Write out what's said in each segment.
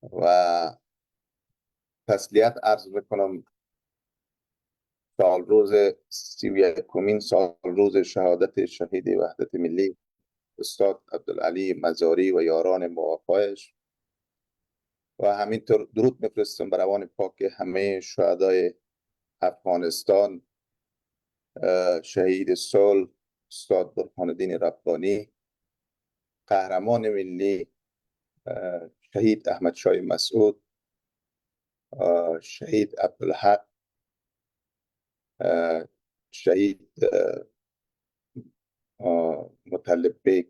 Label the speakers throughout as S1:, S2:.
S1: و تسلیت عرض بکنم سال روز 31مین سال روز شهادت شهید وحدت ملی استاد عبدالعلی مزاری و یاران موافقش، و همینطور درود میفرستم بر روان پاک همه شهدای افغانستان، شهید صلح استاد برهان الدین ربانی، قهرمان ملی شهید احمد شاه مسعود، شهید عبدالحق، شهید مطلب بیگ،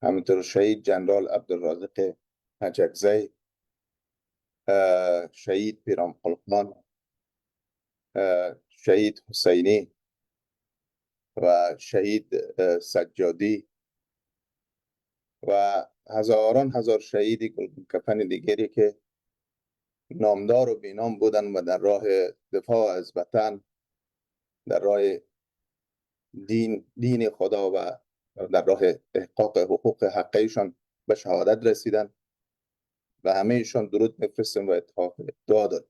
S1: همینطور شهید جنرال عبدالرازق نجکزی، شهید پیرام خلقان، شهید حسینی و شهید سجادی و هزاران هزار شهید کفن دیگری که نامدار و بینام بودن و در راه دفاع از وطن، در راه دین خدا و در راه احقاق حقوق حقیقیشان به شهادت رسیدن و همه ایشان درود میفرستیم و اتفاق دعا داریم.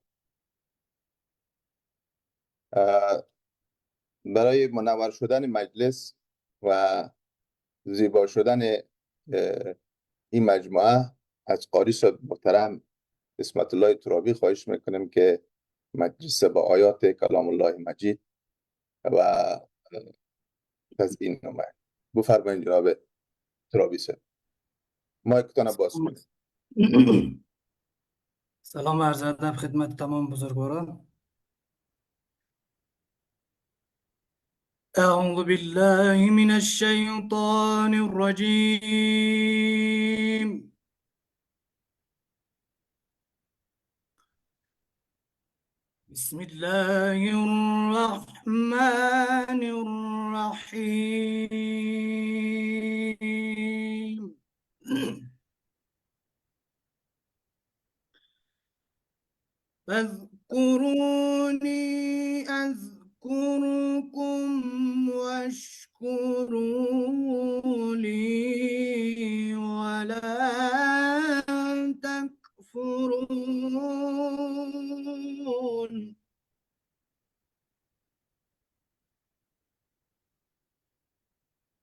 S1: برای منور شدن مجلس و زیبا شدن این مجموعه از قاری صاحب محترم اسمت الله ترابی خواهش میکنیم که مجلس با آیات کلام الله مجید و تزیین نماید. بفرمایید جناب ترابی صاحب، مایکتان باز کنید.
S2: سلام عرض ادب خدمت تمام بزرگواران. اعوذ بالله من الشیطان الرجیم. بسم الله الرحمن الرحیم. فاذكروني أذكركم واشكروا لي ولا تكفرون.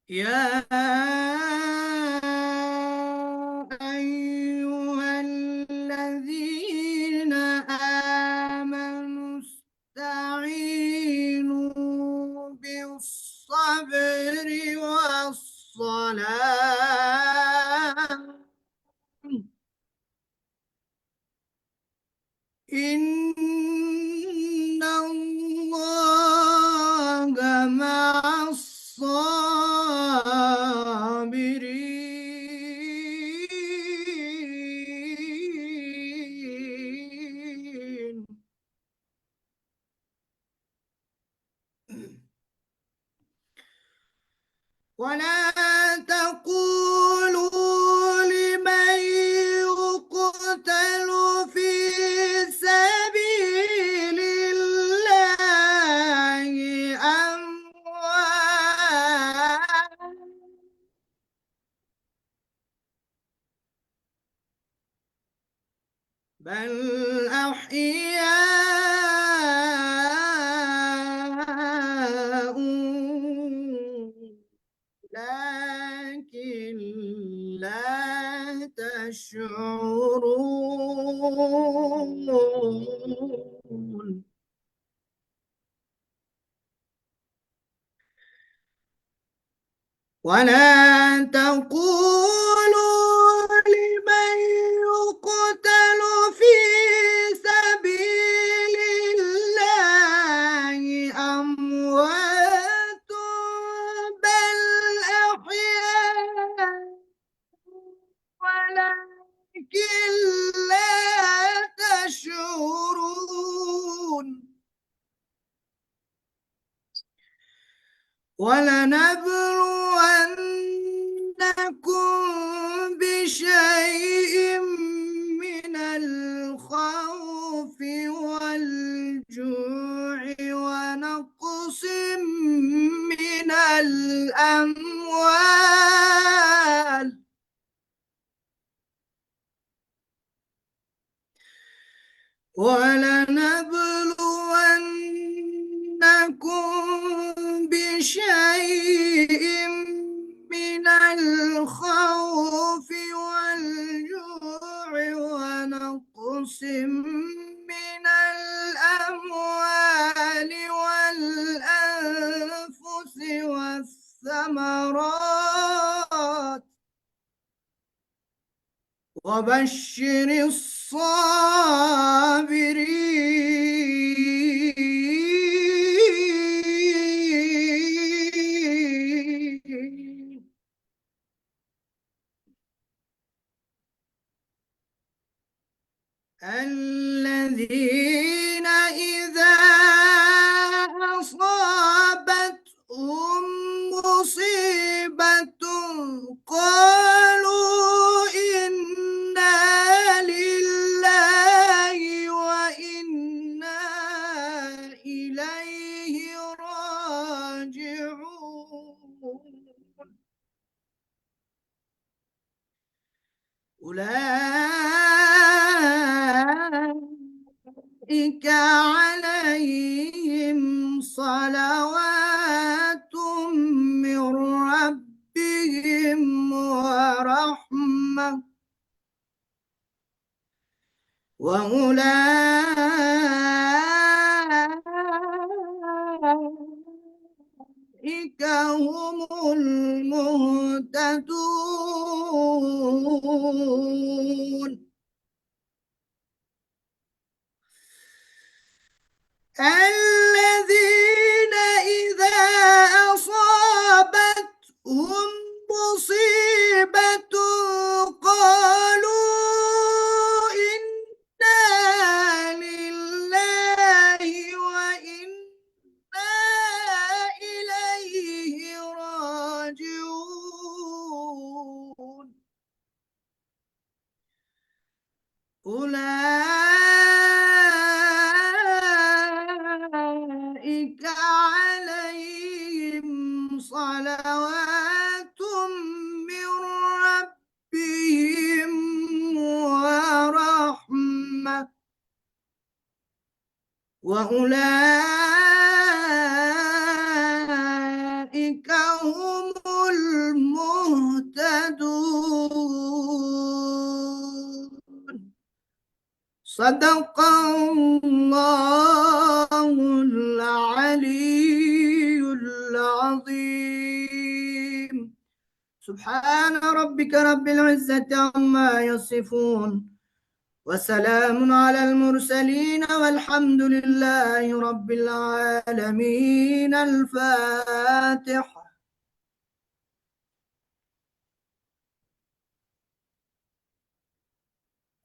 S2: يا أيها الذين آمنوا استعينوا بالصبر والصلاة إن الله مع الصابرين. ولا تقولوا لمن يقتل في سبيل الله أموات، بل أحياء لكن لا تشعرون. ولا تقولوا لمن يقتل في سبيل الله أموات، بل أحياء ولكن لا تشعرون. ولنبلونكم بشيء من الخوف والجوع ونقص من الأموال ولنبلونكم بشيء من الخوف والجوع ونقص من الأموال والأنفس والثمرات وبشر الصابرين الذين إذا أصابتهم مصيبة قالوا إنا لله وإنا إليه راجعون أولئك عليهم صلوات من ربهم ورحمة وأولئك هم المهتدون الذين إذا أصابتهم مصيبة قالوا إنا لله وإنا إليه راجعون أولئك عليهم صلوات من ربهم ورحمة وأولئك هم المهتدون صدق الله العلي العظيم سبحان ربك رب العزة عما يصفون وسلام على المرسلين والحمد لله رب العالمين الفاتحة.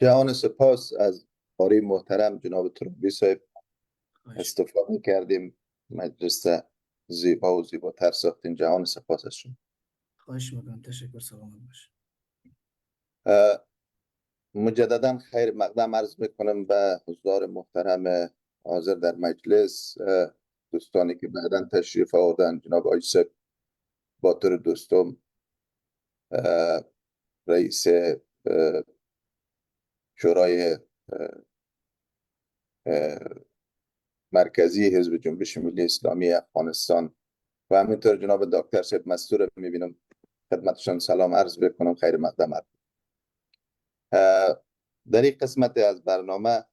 S1: جهان سپاس از قاری محترم جناب ترابی صاحب استفاده کردیم، مجلس زیبا و زیباتر ساختین. جهان سپاس از شما.
S2: خواهش میکنم. تشکر. سلامت باش.
S1: مجددا خیر مقدم عرض میکنم به حضار محترم حاضر در مجلس، دوستانی که بعدا تشریف آوردن، جناب آقای صاحب باطر دوستم، رئیس شورای مرکزی حزب جنبش ملی اسلامی افغانستان و همینطور جناب دکتر صاحب مستور میبینم خدمتشان سلام عرض بکنم، خیر مقدم عرض. در این قسمت از برنامه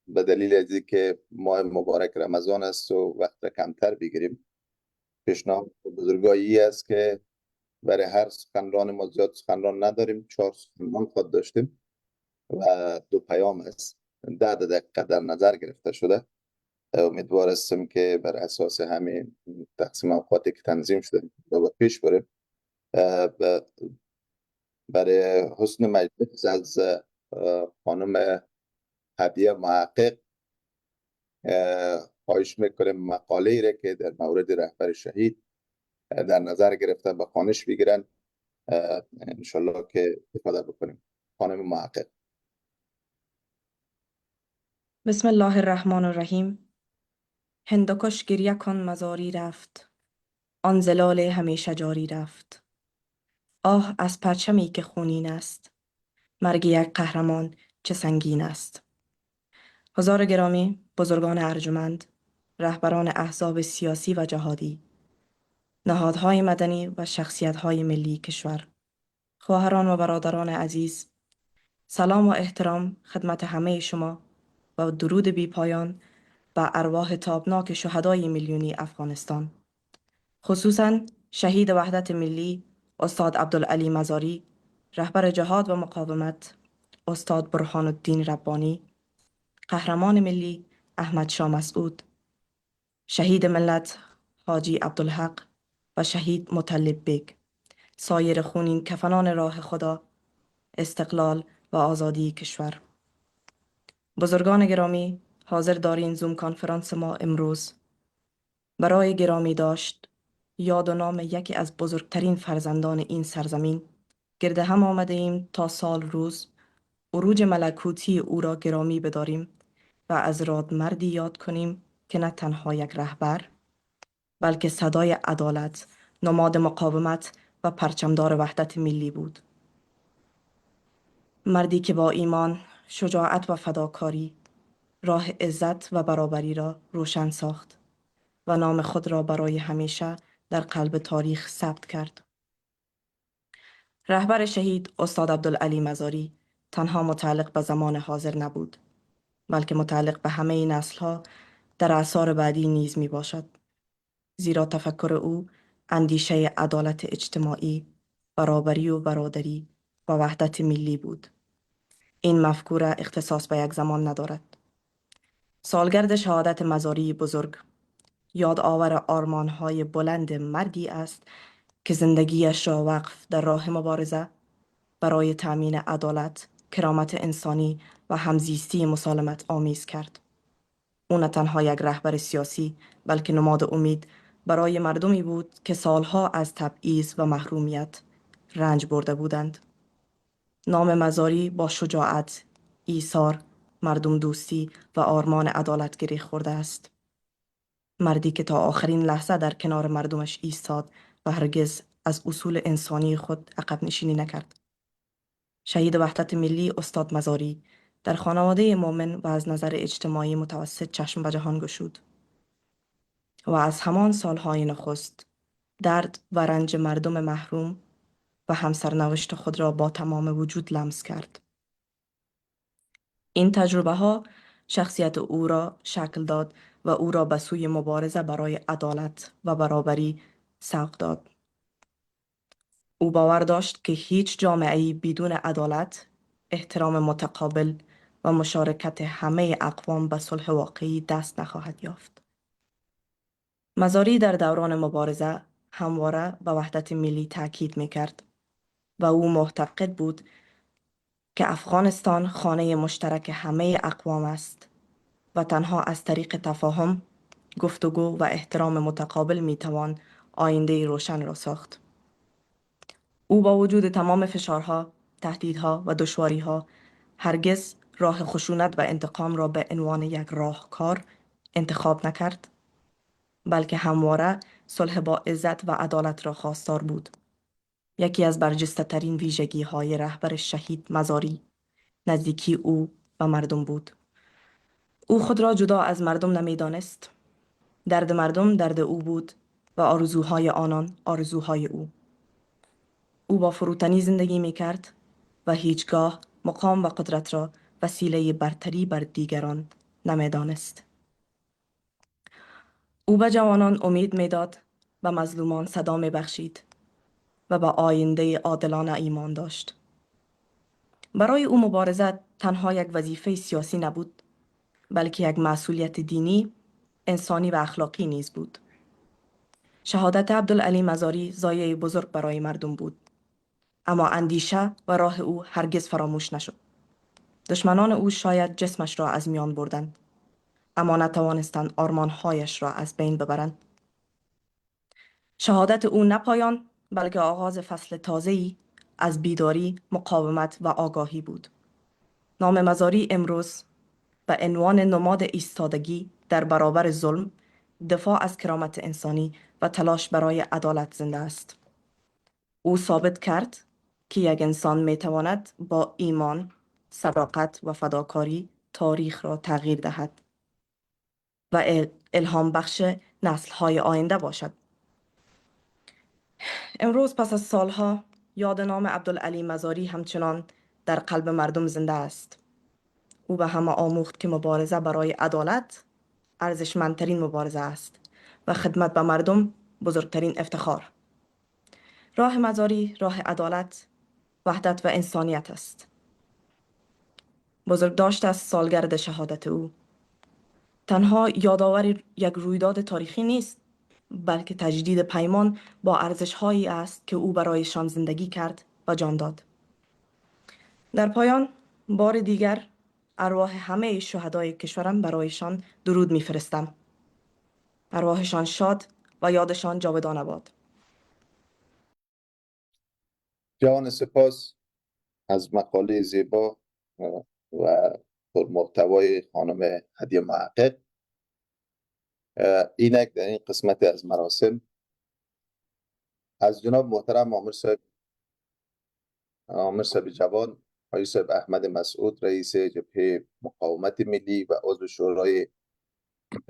S1: به دلیل از که ماه مبارک رمضان است و وقت کمتر بگیریم، پیشنهاد بزرگایی است که برای هر سخنران ما زیاد سخنران نداریم، 4 سخنران خود داشتیم و 2 پیام است، 10 دقیقه در نظر گرفته شده. امیدوار هستم که بر اساس همین تقسیم اوقاتی که تنظیم شده و پیش بریم. برای حسن مجلس از خانم هدیه محقق خواهش میکنیم مقاله ای را که در مورد رهبر شهید در نظر گرفته به خوانش بگیرن، انشالله که استفاده بکنیم. خانم محقق.
S3: بسم الله الرحمن الرحیم. هندوکش گریه کن مزاری رفت، آن زلال همیشه جاری رفت. آه از پرچمی که خونین است، مرگ یک قهرمان چه سنگین است. حضار گرامی، بزرگان ارجمند، رهبران احزاب سیاسی و جهادی، نهادهای مدنی و شخصیت‌های ملی کشور، خواهران و برادران عزیز، سلام و احترام خدمت همه شما و درود بی پایان به ارواح تابناک شهدای میلیونی افغانستان، خصوصاً شهید وحدت ملی استاد عبدالعلی مزاری، رهبر جهاد و مقاومت استاد برهان الدین ربانی، قهرمان ملی احمد شاه مسعود، شهید ملت حاجی عبدالحق و شهید مطلب بیگ، سایر خونین کفنان راه خدا، استقلال و آزادی کشور. بزرگان گرامی، حاضر دارین زوم کنفرانس ما امروز برای گرامی داشت یاد و نام یکی از بزرگترین فرزندان این سرزمین گرد هم آمده ایم تا سال روز عروج ملکوتی او را گرامی بداریم و از رادمردی یاد کنیم که نه تنها یک رهبر بلکه صدای عدالت، نماد مقاومت و پرچمدار وحدت ملی بود. مردی که با ایمان، شجاعت و فداکاری راه عزت و برابری را روشن ساخت و نام خود را برای همیشه در قلب تاریخ ثبت کرد. رهبر شهید استاد عبدالعلی مزاری تنها متعلق به زمان حاضر نبود، بلکه متعلق به همه نسل‌ها در اعصار بعدی نیز می باشد. زیرا تفکر او اندیشه عدالت اجتماعی، برابری و برادری و وحدت ملی بود. این مفکوره اختصاص به یک زمان ندارد. سالگرد شهادت مزاری بزرگ یاد آور آرمان‌های بلند مردی است که زندگیش را وقف در راه مبارزه برای تأمین عدالت، کرامت انسانی و همزیستی مسالمت آمیز کرد. او نه تنها یک رهبر سیاسی بلکه نماد امید برای مردمی بود که سالها از تبعیض و محرومیت رنج برده بودند. نام مزاری با شجاعت، ایثار، مردم دوستی و آرمان عدالت گره خورده است. مردی که تا آخرین لحظه در کنار مردمش ایستاد و هرگز از اصول انسانی خود عقب نشینی نکرد. شهید وحدت ملی استاد مزاری در خانواده مؤمن و از نظر اجتماعی متوسط چشم به جهان گشود و از همان سالهای نخست درد و رنج مردم محروم و همسرنوشت خود را با تمام وجود لمس کرد. این تجربه ها شخصیت او را شکل داد و او را به سوی مبارزه برای عدالت و برابری سوق داد. او باور داشت که هیچ جامعه‌ای بدون عدالت، احترام متقابل و مشارکت همه اقوام به صلح واقعی دست نخواهد یافت. مزاری در دوران مبارزه همواره به وحدت ملی تاکید می‌کرد و او معتقد بود که افغانستان خانه مشترک همه اقوام است و تنها از طریق تفاهم، گفتگو و احترام متقابل می‌توان آینده روشن را ساخت. او با وجود تمام فشارها، تهدیدها و دشواریها هرگز راه خشونت و انتقام را به عنوان یک راهکار انتخاب نکرد، بلکه همواره صلح با عزت و عدالت را خواستار بود. یکی از برجسته‌ترین ویژگی‌های رهبر شهید مزاری نزدیکی او و مردم بود. او خود را جدا از مردم نمی‌دانست. درد مردم درد او بود و آرزوهای آنان آرزوهای او. او با فروتنی زندگی می‌کرد و هیچگاه مقام و قدرت را وسیله برتری بر دیگران نمی‌دانست. او به جوانان امید می‌داد و مظلومان صدا می‌بخشید و به آینده عادلانه ایمان داشت. برای او مبارزه تنها یک وظیفه سیاسی نبود، بلکه یک مسئولیت دینی، انسانی و اخلاقی نیز بود. شهادت عبدالعلی مزاری ضایعه بزرگ برای مردم بود، اما اندیشه و راه او هرگز فراموش نشد. دشمنان او شاید جسمش را از میان بردند، اما نتوانستند آرمانهایش را از بین ببرند. شهادت او نه پایان بلکه آغاز فصل تازه‌ای از بیداری، مقاومت و آگاهی بود. نام مزاری امروز به عنوان نماد ایستادگی در برابر ظلم، دفاع از کرامت انسانی و تلاش برای عدالت زنده است. او ثابت کرد که یک انسان میتواند با ایمان، صداقت و فداکاری تاریخ را تغییر دهد و الهام بخش نسل‌های آینده باشد. امروز پس از سالها یاد نام عبدالعلی مزاری همچنان در قلب مردم زنده است. او به همه آموخت که مبارزه برای عدالت ارزشمندترین مبارزه است و خدمت به مردم بزرگترین افتخار. راه مزاری راه عدالت، وحدت و انسانیت است. بزرگداشت از سالگرد شهادت او تنها یادآور یک رویداد تاریخی نیست، بلکه تجدید پیمان با ارزش‌هایی است که او برایشان زندگی کرد و جان داد. در پایان بار دیگر ارواح همه شهدای کشورم برایشان درود می‌فرستم. ارواحشان شاد و یادشان جاودانه باد.
S1: جوان سپاس از مقاله زیبا و پرمحتوای خانم هدیه محقق. اینک در این قسمت از مراسم از جناب محترم عامر صاحب جوان، آقای صاحب احمد مسعود، رئیس جبهه مقاومت ملی و عضو شورای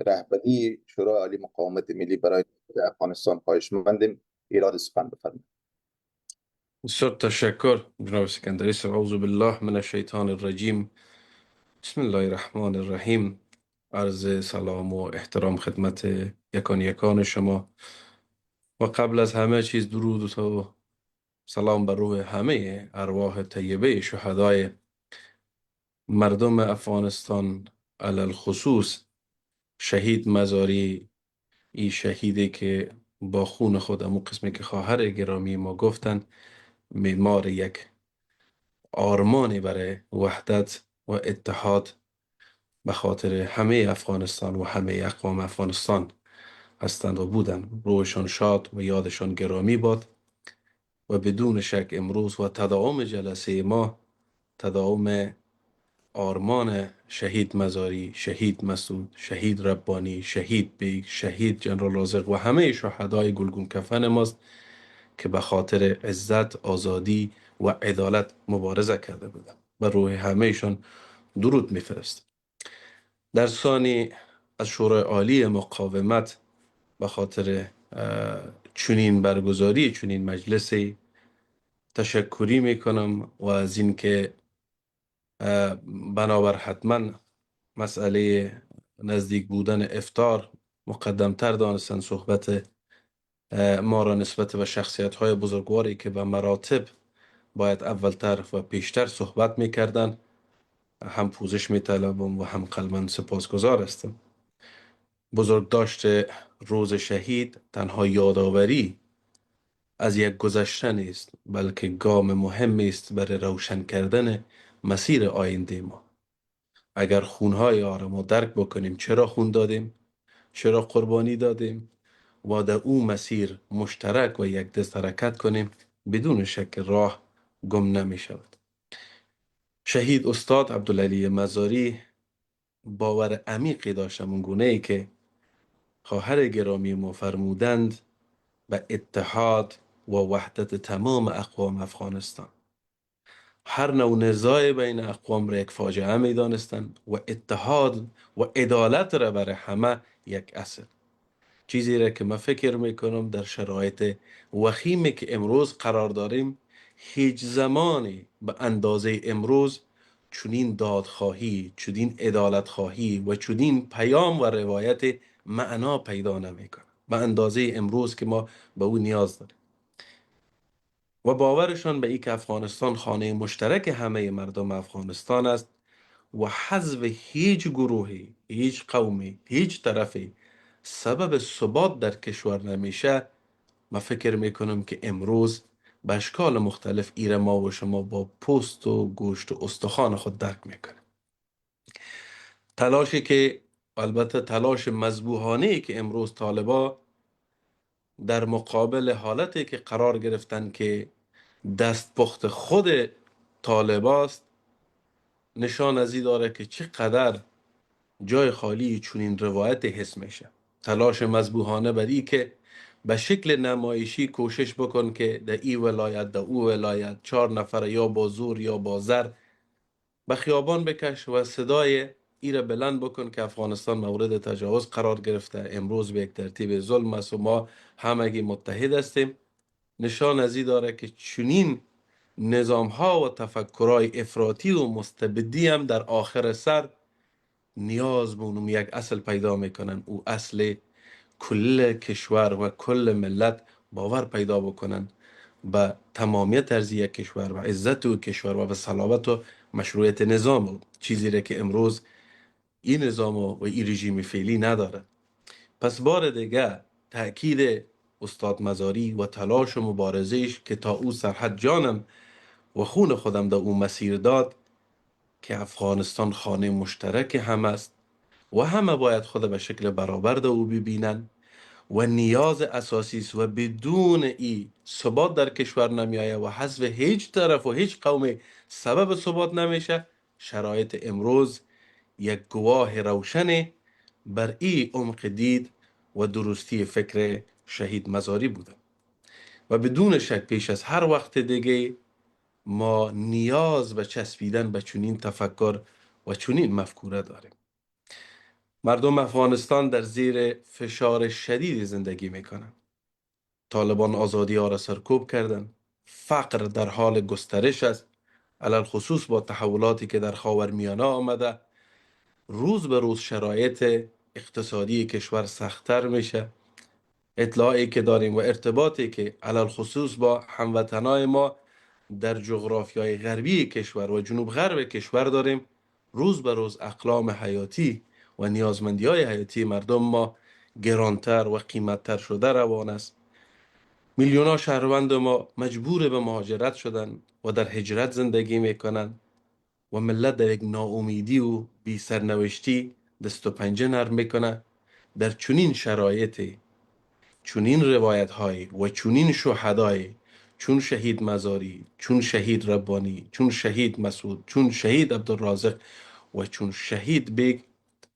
S1: رهبری شورای عالی مقاومت ملی برای افغانستان خواهشمندیم ایراد سخن بفرمایید.
S4: بسیار تشکر جناب سکندری صاحب. اعوذ بالله من الشیطان الرجیم. بسم الله الرحمن الرحیم. عرض سلام و احترام خدمت یکان شما و قبل از همه چیز درود و سلام بر روح همه ارواح طیبه شهدای مردم افغانستان، علل خصوص شهید مزاری، این شهیدی که با خون خود، امو قسمی که خواهر گرامی ما گفتن، معمار یک آرمانی برای وحدت و اتحاد به خاطر همه افغانستان و همه اقوام افغانستان هستند و بودند. روحشان شاد و یادشان گرامی باد و بدون شک امروز و تداوم جلسه ما تداوم آرمان شهید مزاری، شهید مسعود، شهید ربانی، شهید بیگ، شهید جنرال رازق و همه شهدای گلگون کفن ماست که به خاطر عزت، آزادی و عدالت مبارزه کرده بودند. و روح همهشان درود میفرست. در ثانی از شورای عالی مقاومت به خاطر چنین برگزاری چنین مجلسی تشکری میکنم و از اینکه بنابر حتما مسئله نزدیک بودن افطار مقدمتر دانستن صحبت ما را نسبت به شخصیت های بزرگواری که به مراتب باید اولتر و پیشتر صحبت میکردن هم پوزش میطلبم و هم قلباً سپاسگزار هستم. بزرگداشت روز شهید تنها یادآوری از یک گذشته نیست، بلکه گام مهمی است برای روشن کردن مسیر آینده ما. اگر خونهای آرام ما درک بکنیم چرا خون دادیم، چرا قربانی دادیم و در او مسیر مشترک و یک دست حرکت کنیم، بدون شک راه گم نمی شود. شهید استاد عبدالعلی مزاری باور عمیقی داشتم اونگونه ای که خواهر گرامی ما فرمودند به اتحاد و وحدت تمام اقوام افغانستان. هر نوع نزاع بین اقوام را یک فاجعه می دانستند و اتحاد و عدالت را برای همه یک اصل. چیزی را که من فکر میکنم در شرایط وخیمی که امروز قرار داریم هیچ زمانی به اندازه امروز چنین دادخواهی، چنین عدالت خواهی و چنین پیام و روایت معنا پیدا نمیکنه به اندازه امروز که ما به او نیاز داریم. و باورشان به این که افغانستان خانه مشترک همه مردم افغانستان است و حذف هیچ گروهی، هیچ قومی، هیچ طرفی سبب ثبات در کشور نمیشه. من فکر میکنم که امروز به اشکال مختلف ایره ما و شما با پوست و گوشت و استخوان خود درک میکنیم. تلاشی که البته تلاش مذبوحانه‌ای که امروز طالبا در مقابل حالتی که قرار گرفتن که دستپخت خود طالباست نشان از این داره که چقدر جای خالی چنین روایت حس میشه. تلاش مذبوحانه بر که به شکل نمایشی کوشش بکن که در این ولایت در او ولایت 4 نفر یا با زور یا با زر به خیابان بکش و صدای ای را بلند بکن که افغانستان مورد تجاوز قرار گرفته، امروز به یک ترتیب ظلم است و ما همگی متحد هستیم. نشان از این داره که چنین نظام ها و تفکرهای افراطی و مستبدی هم در آخر سر نیاز به اونم یک اصل پیدا میکنن، او اصل کل کشور و کل ملت باور پیدا بکنن به تمامیت ارضی یک کشور و عزت او کشور و به صلابت و مشروعیت نظام او، چیزی را که امروز این نظام و این رژیم فعلی نداره. پس بار دیگه تأکید استاد مزاری و تلاش و مبارزهش که تا او سرحد جانم و خون خودم در او مسیر داد که افغانستان خانه مشترک هم است و همه باید خود به شکل برابر در او ببینن و نیاز اساسی است و بدون ای ثبات در کشور نمیایه و حذف هیچ طرف و هیچ قوم سبب ثبات نمیشه. شرایط امروز یک گواه روشن بر ای عمق دید و درستی فکر شهید مزاری بوده و بدون شک پیش از هر وقت دیگه ما نیاز به چسبیدن به چنین تفکر و چنین مفکوره داریم. مردم افغانستان در زیر فشار شدید زندگی میکنن. طالبان آزادی ها را سرکوب کردن. فقر در حال گسترش است، علل خصوص با تحولاتی که در خاورمیانه آمده. روز به روز شرایط اقتصادی کشور سخت‌تر میشه. اطلاعی که داریم و ارتباطی که علل خصوص با هموطنای ما در جغرافیای غربی کشور و جنوب غرب کشور داریم، روز به روز اقلام حیاتی و نیازمندی های حیاتی مردم ما گرانتر و قیمتتر شده روان است. میلیون ها شهروند ما مجبور به مهاجرت شدن و در هجرت زندگی میکنن و ملت در یک ناامیدی و بی سرنوشتی دست و پنجه نرم میکنه. در چنین شرایطی چونین روایت های و چونین شهدای چون شهید مزاری، چون شهید ربانی، چون شهید مسعود، چون شهید عبدالرازق و چون شهید بیگ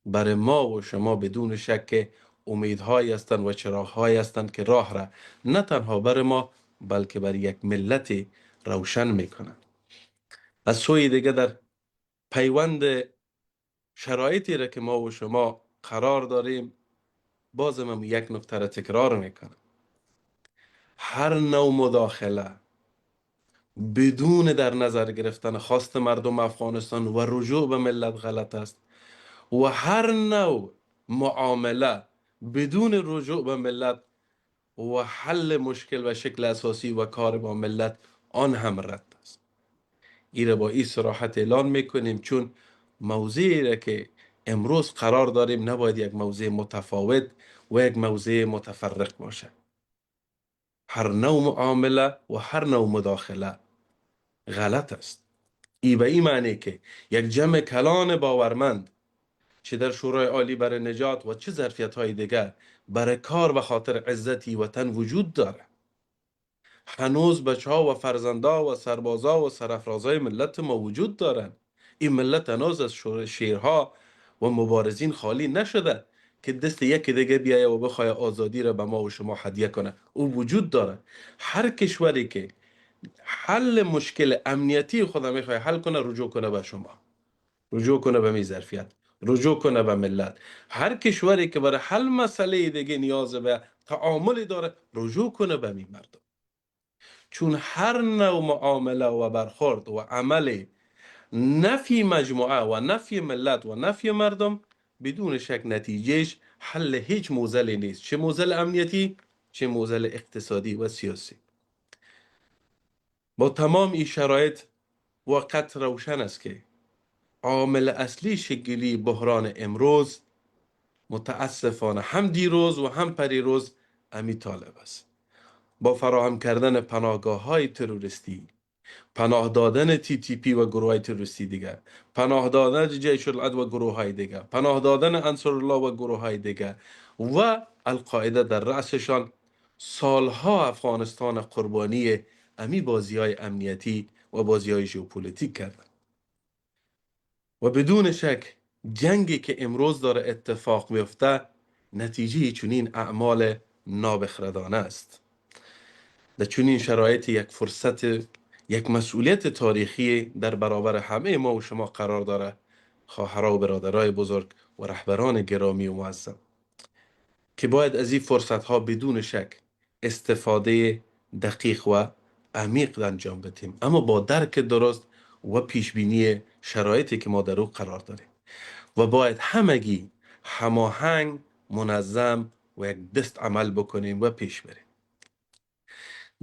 S4: برای ما و شما بدون شک امیدهایی هستند و چراغهایی هستند که راه را نه تنها برای ما بلکه برای یک ملت روشن میکنند. از سوی دیگه در پیوند شرایطی را که ما و شما قرار داریم بازم هم یک نکته را تکرار میکنم: هر نوع مداخله بدون در نظر گرفتن خواست مردم افغانستان و رجوع به ملت غلط است و هر نوع معامله بدون رجوع به ملت و حل مشکل و شکل اساسی و کار با ملت آن هم رد است. این را با این صراحت اعلان میکنیم چون موضعی را که امروز قرار داریم نباید یک موضع متفاوت و یک موضع متفرق باشه. هر نوع معامله و هر نوع مداخله غلط است. ای به این معنی که یک جمع کلان باورمند چه در شورای عالی برای نجات و چه ظرفیت های دیگر برای کار و خاطر عزتی وطن وجود داره. هنوز بچه ها و فرزندا و سربازا و سرافرازای ملت ما وجود دارن. این ملت هنوز از شیرها و مبارزین خالی نشده که دست یکی دیگه بیایه و بخواه آزادی را به ما و شما هدیه کنه. او وجود داره. هر کشوری که حل مشکل امنیتی خود میخواه حل کنه رجوع کنه به شما، رجوع کنه به می ظرفیت، رجوع کنه به ملت. هر کشوری که برای حل مسئله دیگه نیاز به تعاملی داره رجوع کنه به می مردم. چون هر نوع معامله و برخورد و عمل نفی مجموعه و نفی ملت و نفی مردم بدون شک نتیجهش حل هیچ موزلی نیست، چه موزل امنیتی چه موزل اقتصادی و سیاسی. با تمام این شرایط وقت روشن است که عامل اصلی شکلی بحران امروز متاسفانه هم دیروز و هم پریروز امی طالب است. با فراهم کردن پناهگاه های تروریستی، پناه دادن TTP و گروه های تروریستی دیگر، پناه دادن جیش العدل و گروه های دیگر، پناه دادن انصارالله و گروه های دیگر و القاعده در رأسشان، سالها افغانستان قربانی امی بازی های امنیتی و بازی های ژئوپلیتیک کردن و بدون شک جنگی که امروز داره اتفاق میفته نتیجه چنین اعمال نابخردانه است. در چنین شرایط یک فرصت یک مسئولیت تاریخی در برابر همه ما و شما قرار داره، خواهرها و برادرای بزرگ و رهبران گرامی و معظم، که باید از این فرصت ها بدون شک استفاده دقیق و عمیق انجام بدیم، اما با درک درست و پیشبینی شرایطی که ما در او قرار داریم، و باید همگی هماهنگ، منظم و یک دست عمل بکنیم و پیش بریم.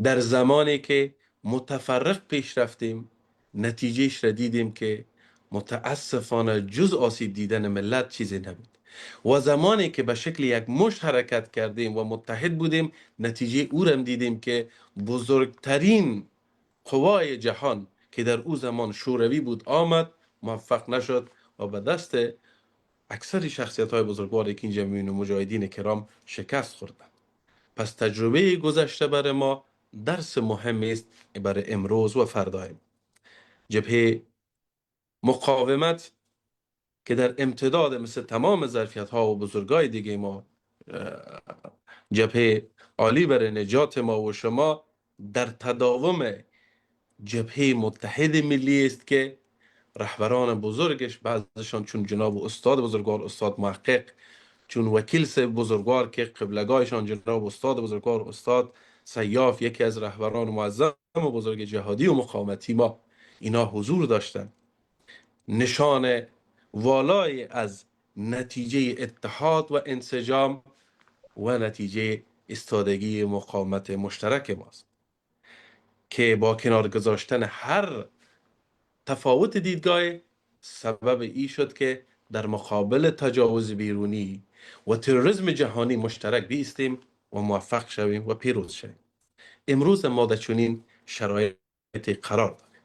S4: در زمانی که متفرق پیش رفتیم، نتیجهش را دیدیم که متاسفانه جز آسیب دیدن ملت چیزی نبود، و زمانی که به شکل یک مشت حرکت کردیم و متحد بودیم، نتیجه او را دیدیم که بزرگترین قوای جهان که در او زمان شوروی بود آمد، موفق نشد و به دست اکثر شخصیت های بزرگواری که اینجا می‌بینیم مجاهدین کرام شکست خوردند. پس تجربه گذشته برای ما درس مهمی است برای امروز و فردای ما. جبهه مقاومت که در امتداد مثل تمام ظرفیت ها و بزرگای دیگه ما، جبهه عالی برای نجات ما و شما، در تداوم جبهه متحد ملی است که رهبران بزرگش، بعضشان چون جناب استاد بزرگوار استاد محقق، چون وکیل بزرگوار که قبلگاهشان جناب استاد بزرگوار استاد سیاف، یکی از رهبران معظم و بزرگ جهادی و مقاومتی ما، اینا حضور داشتند، نشان والای از نتیجه اتحاد و انسجام و نتیجه استادگی مقاومت مشترک ماست که با کنار گذاشتن هر تفاوت دیدگاه سبب ای شد که در مقابل تجاوز بیرونی و تروریسم جهانی مشترک بیستیم و موفق شویم و پیروز شویم. امروز ما در چنین شرایطی قرار داریم،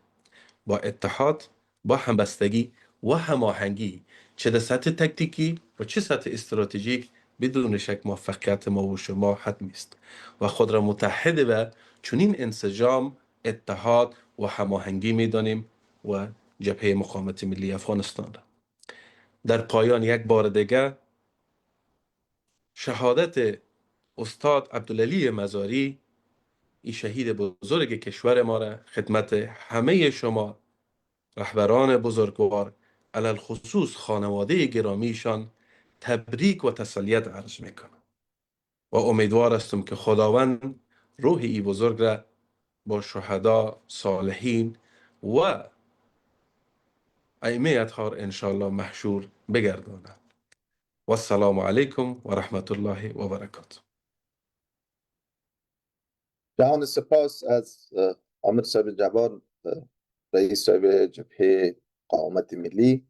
S4: با اتحاد، با همبستگی و هماهنگی، چه در سطح تکتیکی و چه سطح استراتژیک، بدون شک موفقیت ما و شما حتمی است و خود را متحد به چنین انسجام، اتحاد و هماهنگی می‌دانیم و جبهه مقاومت ملی افغانستان را. در پایان یک بار دیگر شهادت استاد عبدالعلی مزاری، این شهید بزرگ کشور ما را، خدمت همه شما رهبران بزرگوار، علل خصوص خانواده گرامیشان، تبریک و تسلیت عرض میکنم و امیدوار هستم که خداوند روح ای بزرگ را با شهدا، صالحین و ائمه اطهار انشاءالله محشور بگرداند. و السلام علیکم و رحمت الله و برکاته.
S1: جهان سپاس از عامر صاحب جوان، رئیس صاحب جبهه مقاومت ملی.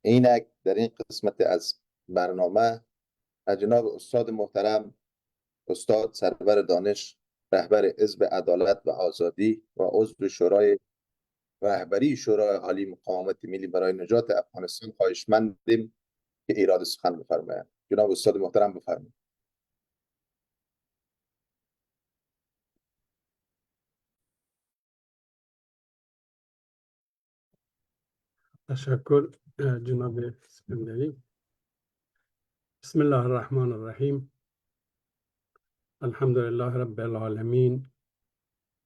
S1: اینک در این قسمت از برنامه از جناب استاد محترم، استاد سرور دانش، رهبر حزب عدالت و آزادی و عضو شورای رهبری شورای عالی مقاومت ملی برای نجات افغانستان خواهشمندیم که ایراد سخن بفرمایند. جناب استاد محترم بفرمایید.
S5: تشکر جناب اسکندری. بسم الله الرحمن الرحیم. الحمد لله رب العالمین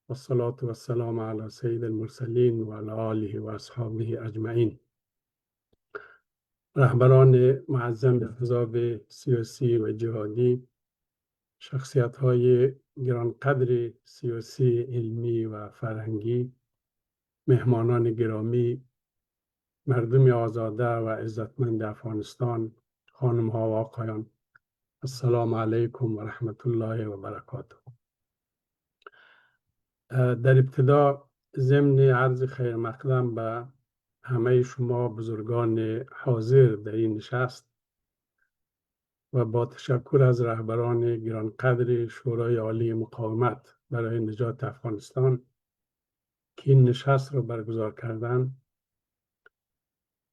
S5: و الصلاة و السلام علی سید المرسلین و علی آله و اصحابه اجمعین. رهبران معظم احزاب سیاسی و جهادی، شخصیت های گرانقدر سیاسی، علمی و فرهنگی، مهمانان گرامی، مردم آزاده و عزتمند افغانستان، خانم ها و آقایان، السلام علیکم و رحمت الله و برکاته. در ابتدا ضمن عرض خیر مقدم به همه شما بزرگان حاضر در این نشست و با تشکر از رهبران گرانقدر شورای عالی مقاومت برای نجات افغانستان که این نشست را برگزار کردند،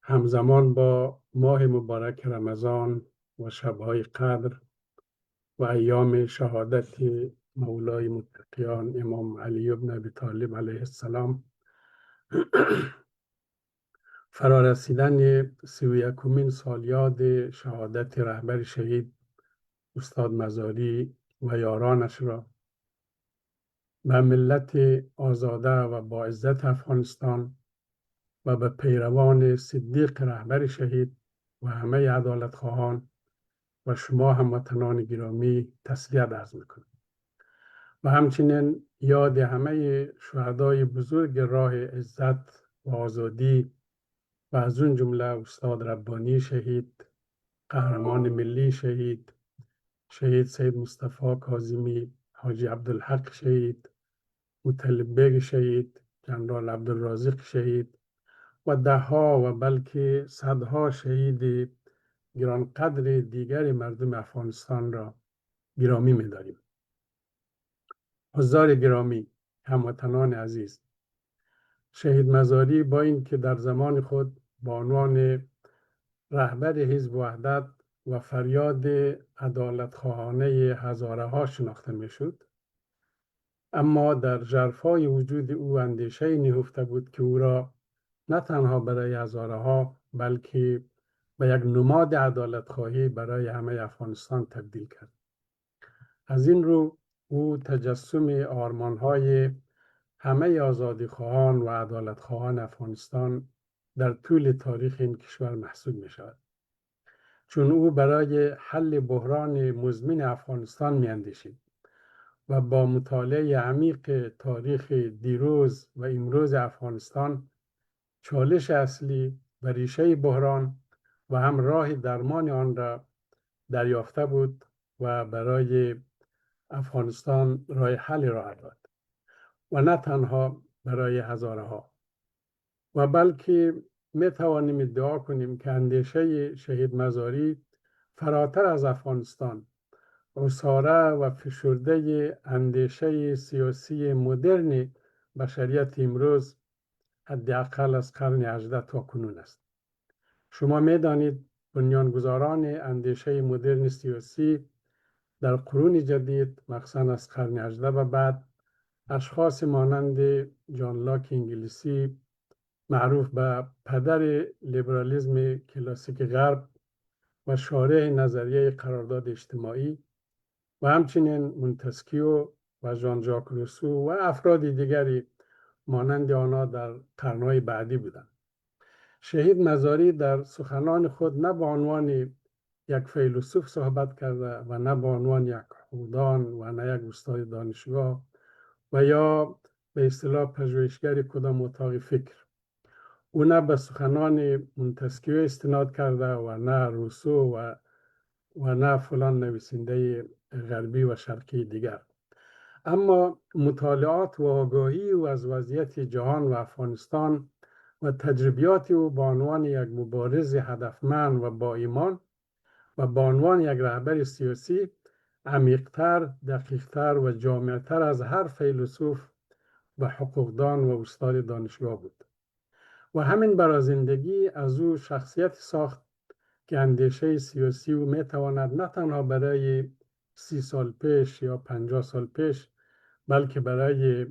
S5: همزمان با ماه مبارک رمضان و شبهای قدر و ایام شهادت مولای متقیان امام علی بن ابی طالب علیه السلام، فرارسیدن 31مین سالیاد شهادت رهبر شهید استاد مزاری و یارانش را به ملت آزاده و با عزت افغانستان و به پیروان صدیق رهبر شهید و همه عدالت خواهان و شما هموطنان گرامی تسلیت عرض میکنم و همچنین یاد همه شهدای بزرگ راه عزت و آزادی و از اون جمله استاد ربانی شهید، قهرمان ملی شهید، شهید سید مصطفی کاظمی، حاجی عبدالحق شهید، مطلب بیگ شهید، جنرال عبدالرازق شهید و دهها و بلکه صدها شهید گرانقدر دیگر مردم افغانستان را گرامی می‌داریم. حضار گرامی، هموطنان عزیز، شهید مزاری با اینکه در زمان خود با عنوان رهبر حزب وحدت و فریاد عدالت خواهانه هزاره ها شناخته میشد، اما در ژرفای وجود او اندیشه نهفته بود که او را نه تنها برای هزاره ها بلکه به یک نماد عدالت خواهی برای همه افغانستان تبدیل کرد. از این رو او تجسم آرمان‌های همه آزادی خواهان و عدالت خواهان افغانستان در طول تاریخ این کشور محسوب می شود، چون او برای حل بحران مزمن افغانستان می اندیشید و با مطالعه عمیق تاریخ دیروز و امروز افغانستان چالش اصلی و ریشه بحران و هم راه درمان آن را دریافته بود و برای افغانستان راه حل را داد و نه تنها برای هزاره ها و بلکه می توانیم ادعا کنیم که اندیشه شهید مزاری فراتر از افغانستان اساره و فشرده اندیشه سیاسی مدرن بشریت امروز حداقل از قرن 18 تا کنون است. شما می دانید بنیانگذاران اندیشه مدرن سیاسی در قرون جدید مخصوصا از قرن 18 و بعد اشخاص مانند جان لاک انگلیسی معروف به پدر لیبرالیسم کلاسیک غرب و شارح نظریه قرارداد اجتماعی و همچنین مونتسکیو و ژان ژاک روسو و افراد دیگری مانند آنها در قرنهای بعدی بودند. شهید مزاری در سخنان خود نه به عنوان یک فیلسوف صحبت کرده و نه به عنوان یک حقوقدان و نه یک استاد دانشگاه و یا به اصطلاح پژوهشگر کدام اتاق فکر. او نه به سخنان مونتسکیو استناد کرده و نه روسو و نه فلان نویسنده غربی و شرقی دیگر، اما مطالعات و آگاهی او از وضعیت جهان و افغانستان و تجربیات او به عنوان یک مبارز هدفمند و با ایمان و به عنوان یک رهبر سیاسی عمیق‌تر، دقیق‌تر و جامع‌تر از هر فیلسوف و حقوقدان و استاد دانشگاه بود و همین برازندگی از او شخصیت ساخت که اندیشه سیاسی او میتواند نه تنها برای 30 سال پیش یا 50 سال پیش بلکه برای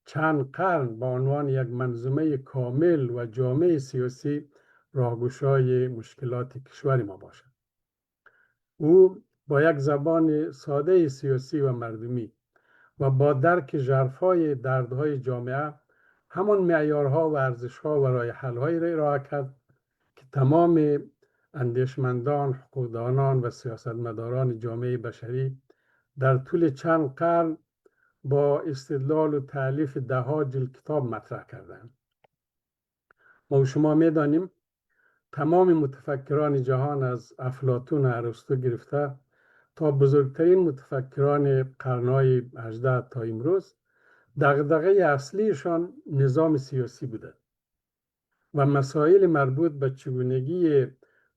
S5: چند قرن با عنوان یک منظومه کامل و جامع سیاسی راهگشای مشکلات کشور ما باشد. او با یک زبان ساده سیاسی و مردمی و با درک ژرفای دردهای جامعه همان معیارها و ارزشها و راه حل‌هایی را ارائه کرد که تمام اندیشمندان، حقوقدانان و سیاستمداران جامعه بشری در طول چند قرن با استدلال و تألیف ده‌ها جلد کتاب مطرح کردند. ما و شما می‌دانیم تمام متفکران جهان از افلاطون و ارسطو گرفته تا بزرگترین متفکران قرن‌های 18 تا امروز دغدغه اصلیشان نظام سیاسی بوده و مسائل مربوط به چگونگی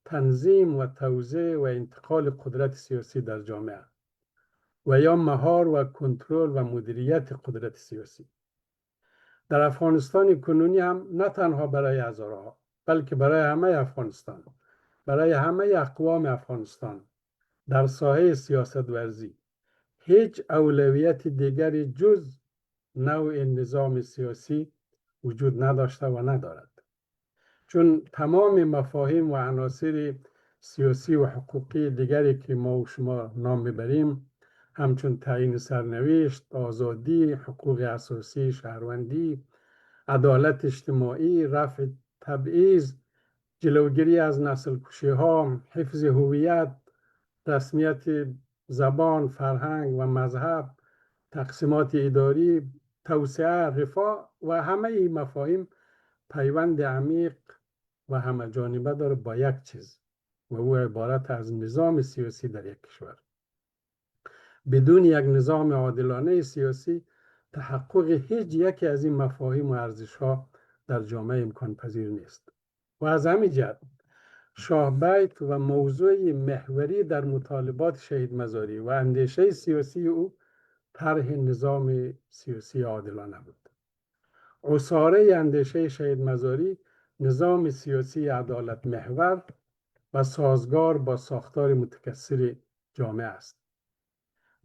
S5: تنظیم و توزیع و انتقال قدرت سیاسی در جامعه و یا مهار و کنترل و مدیریت قدرت سیاسی. در افغانستان کنونی هم نه تنها برای هزارها بلکه برای همه افغانستان، برای همه اقوام افغانستان در ساحه سیاست ورزی هیچ اولویت دیگری جز نوع نظام سیاسی وجود نداشته و ندارد، چون تمام مفاهیم و عناصر سیاسی و حقوقی دیگری که ما و شما نام میبریم همچون تعیین سرنوشت، آزادی، حقوق اساسی شهروندی، عدالت اجتماعی، رفع تبعیض، جلوگیری از نسل کشی ها، حفظ هویت، رسمیت زبان، فرهنگ و مذهب، تقسیمات اداری، توسعه، رفاه و همه این مفاهیم پیوند عمیق و همه جانبه داره با یک چیز و او عبارت از نظام سیاسی در یک کشور. بدون یک نظام عادلانه سیاسی تحقق هیچ یکی از این مفاهیم و ارزش‌ها در جامعه امکان پذیر نیست. و از همین جهت شاه بیت و موضوع محوری در مطالبات شهید مزاری و اندیشه سیاسی او طرح نظام سیاسی عادلانه بود. عصاره اندیشه شهید مزاری نظام سیاسی عدالت محور و سازگار با ساختار متکثر جامعه است.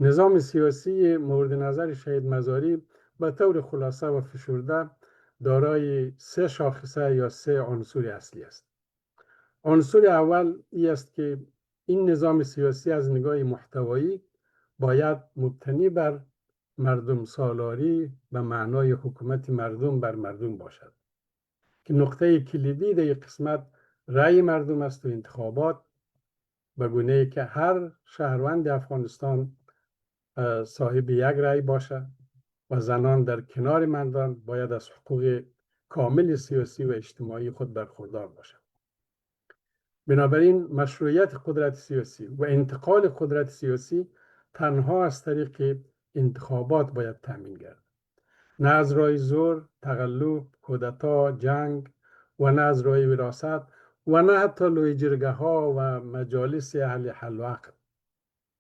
S5: نظام سیاسی مورد نظر شهید مزاری به طور خلاصه و فشرده دارای 3 شاخصه یا 3 عنصر اصلی است. عنصر اول این است که این نظام سیاسی از نگاه محتوایی باید مبتنی بر مردم سالاری به معنای حکومت مردم بر مردم باشد که نقطه کلیدی در این قسمت رأی مردم است و انتخابات، به گونه‌ای که هر شهروند افغانستان صاحب یک رأی باشد و زنان در کنار مردان باید از حقوق کامل سیاسی و اجتماعی خود برخوردار باشند. بنابراین مشروعیت قدرت سیاسی و انتقال قدرت سیاسی تنها از طریق انتخابات باید تامین گردد، نه از راه زور، تقلب، کودتا، جنگ و نه از راه وراثت و نه حتی لوی جرگه ها و مجالس اهل حل و عقد.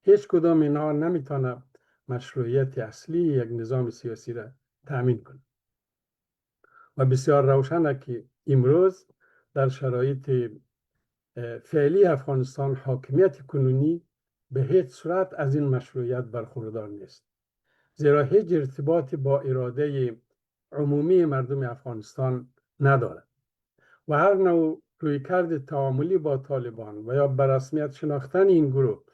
S5: هیچ کدام اینها نمیتونه مشروعیت اصلی یک نظام سیاسی را تامین کنه. و بسیار روشنه که امروز در شرایط فعلی افغانستان حاکمیت کنونی به هیچ صورت از این مشروعیت برخوردار نیست، زیرا هیچ ارتباطی با اراده عمومی مردم افغانستان ندارد و هر نوع رویکرد تعاملی با طالبان و یا به رسمیت شناختن این گروه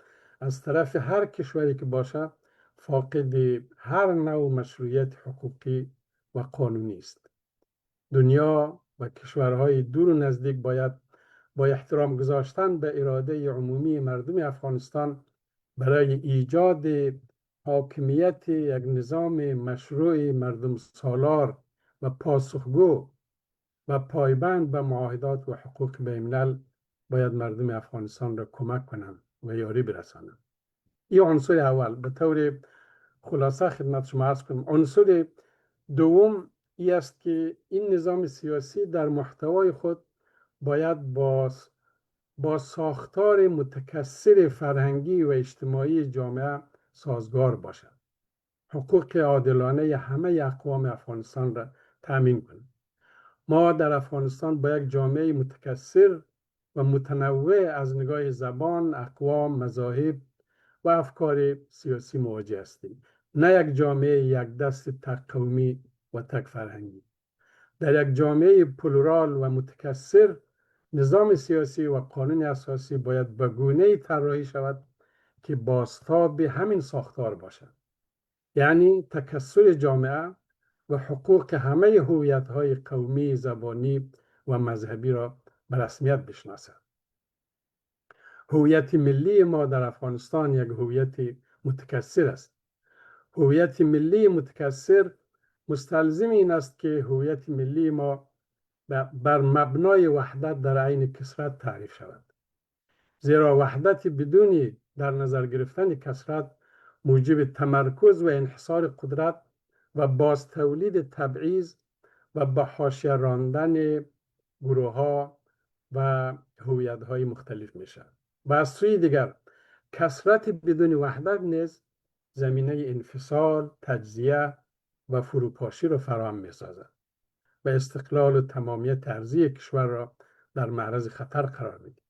S5: از طرف هر کشوری که باشه فاقد هر نوع مشروعیت حقوقی و قانونی است. دنیا و کشورهای دور و نزدیک باید با احترام گذاشتن به اراده عمومی مردم افغانستان برای ایجاد حاکمیت یک نظام مشروع مردم سالار و پاسخگو و پایبند به معاهدات و حقوق بین‌الملل باید مردم افغانستان را کمک کنند و یاری برسانند. این عنصر اول. به طور خلاصه خدمت شما عرض کنم. عنصر دوم این است که این نظام سیاسی در محتوای خود باید با ساختار متکثر فرهنگی و اجتماعی جامعه سازگار باشد. حقوق عادلانه همه اقوام افغانستان را تامین کند. ما در افغانستان با یک جامعه متکثر و متنوع از نگاه زبان، اقوام، مذاهب و افکار سیاسی مواجه هستیم، نه یک جامعه یک دست تک قومی و تک فرهنگی. در یک جامعه پلورال و متکثر نظام سیاسی و قانون اساسی باید به گونه‌ای طراحی شود که بازتاب همین ساختار باشد، یعنی تکثر جامعه و حقوق همه هویت‌های قومی، زبانی و مذهبی را به رسمیت بشناسد. هویت ملی ما در افغانستان یک هویت متکثر است. هویت ملی متکثر مستلزم این است که هویت ملی ما بر مبنای وحدت در عین کثرت تعریف شود، زیرا وحدت بدون در نظر گرفتن کثرت موجب تمرکز و انحصار قدرت و باز تولید تبعیض و به حاشیه راندن گروه ها و هویت های مختلف می شود. و از سوی دیگر کثرت بدون وحدت نیز زمینه انفصال، تجزیه و فروپاشی را فراهم می سازد و استقلال و تمامیت ارضی کشور را در معرض خطر قرار می‌دهد.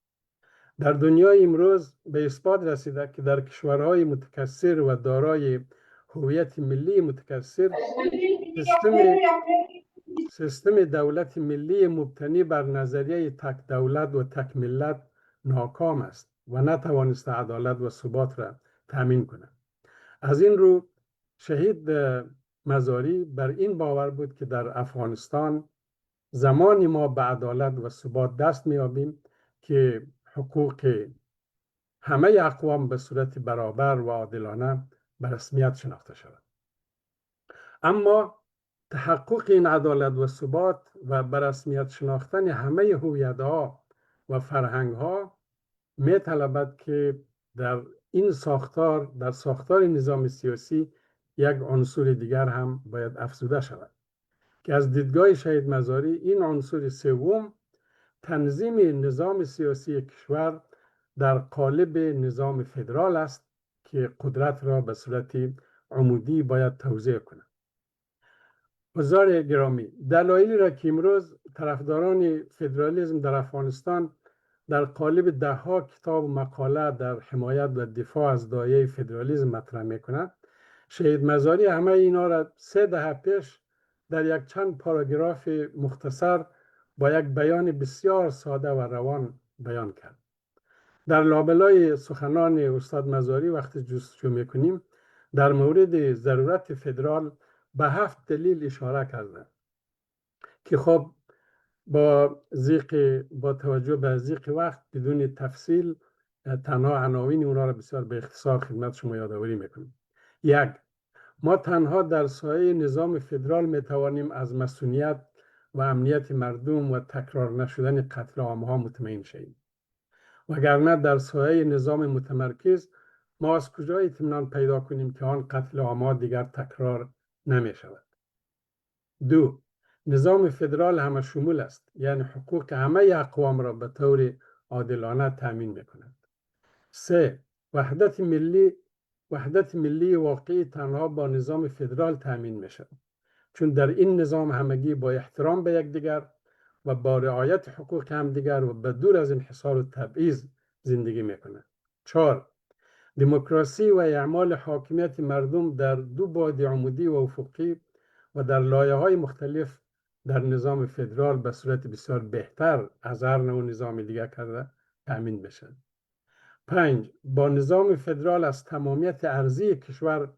S5: در دنیای امروز به اثبات رسیده که در کشورهای متکثر و دارای هویت ملی متکثر سیستم دولت ملی مبتنی بر نظریه تک دولت و تک ملت ناکام است و نتوانسته عدالت و ثبات را تامین کند. از این رو شهید مزاری بر این باور بود که در افغانستان زمانی ما به عدالت و ثبات دست می‌یابیم که حقوق همه اقوام به صورت برابر و عادلانه به رسمیت شناخته شود. اما تحقق این عدالت و ثبات و به رسمیت شناختن همه هویت‌ها و فرهنگ‌ها می‌طلبد که در این ساختار، در ساختار نظام سیاسی، یک عنصر دیگر هم باید افزوده شود که از دیدگاه شهید مزاری این عنصر سوم تنظیم نظام سیاسی کشور در قالب نظام فدرال است که قدرت را به صورت عمودی باید توزیع کند. حضار گرامی، دلایلی را که امروز طرفداران فدرالیسم در افغانستان در قالب دهها کتاب و مقاله در حمایت و دفاع از دایه فدرالیسم مطرح می‌کند، شهید مزاری همه اینا را 3 دهه پیش در یک چند پاراگراف مختصر با یک بیان بسیار ساده و روان بیان کرد. در لابلای سخنان استاد مزاری وقتی جستجو می‌کنیم در مورد ضرورت فدرال به 7 دلیل اشاره کرده که خب با توجه به ضیق وقت بدون تفصیل تنها عناوین اونا را بسیار به اختصار خدمت شما یادآوری میکنیم. 1. ما تنها در سایه نظام فدرال میتوانیم از مسئولیت و امنیت مردم و تکرار نشدن قتل عامها مطمئن شویم، وگرنه در سایه نظام متمرکز ما از کجا اطمینان پیدا کنیم که آن قتل عامها دیگر تکرار نمی شود. 2. نظام فدرال همه شمول است، یعنی حقوق همه اقوام را به طور عادلانه تامین می‌کند. 3. وحدت ملی واقعی تنها با نظام فدرال تامین می‌شود، چون در این نظام همگی با احترام به یکدیگر و با رعایت حقوق همدیگر و به دور از انحصار و تبعیض زندگی می‌کند. 4. دموکراسی و اعمال حاکمیت مردم در 2 بعد عمودی و افقی و در لایه‌های مختلف در نظام فدرال به صورت بسیار بهتر از هر نوع نظام دیگر کرده تأمین بشد. 5. با نظام فدرال از تمامیت ارضی کشور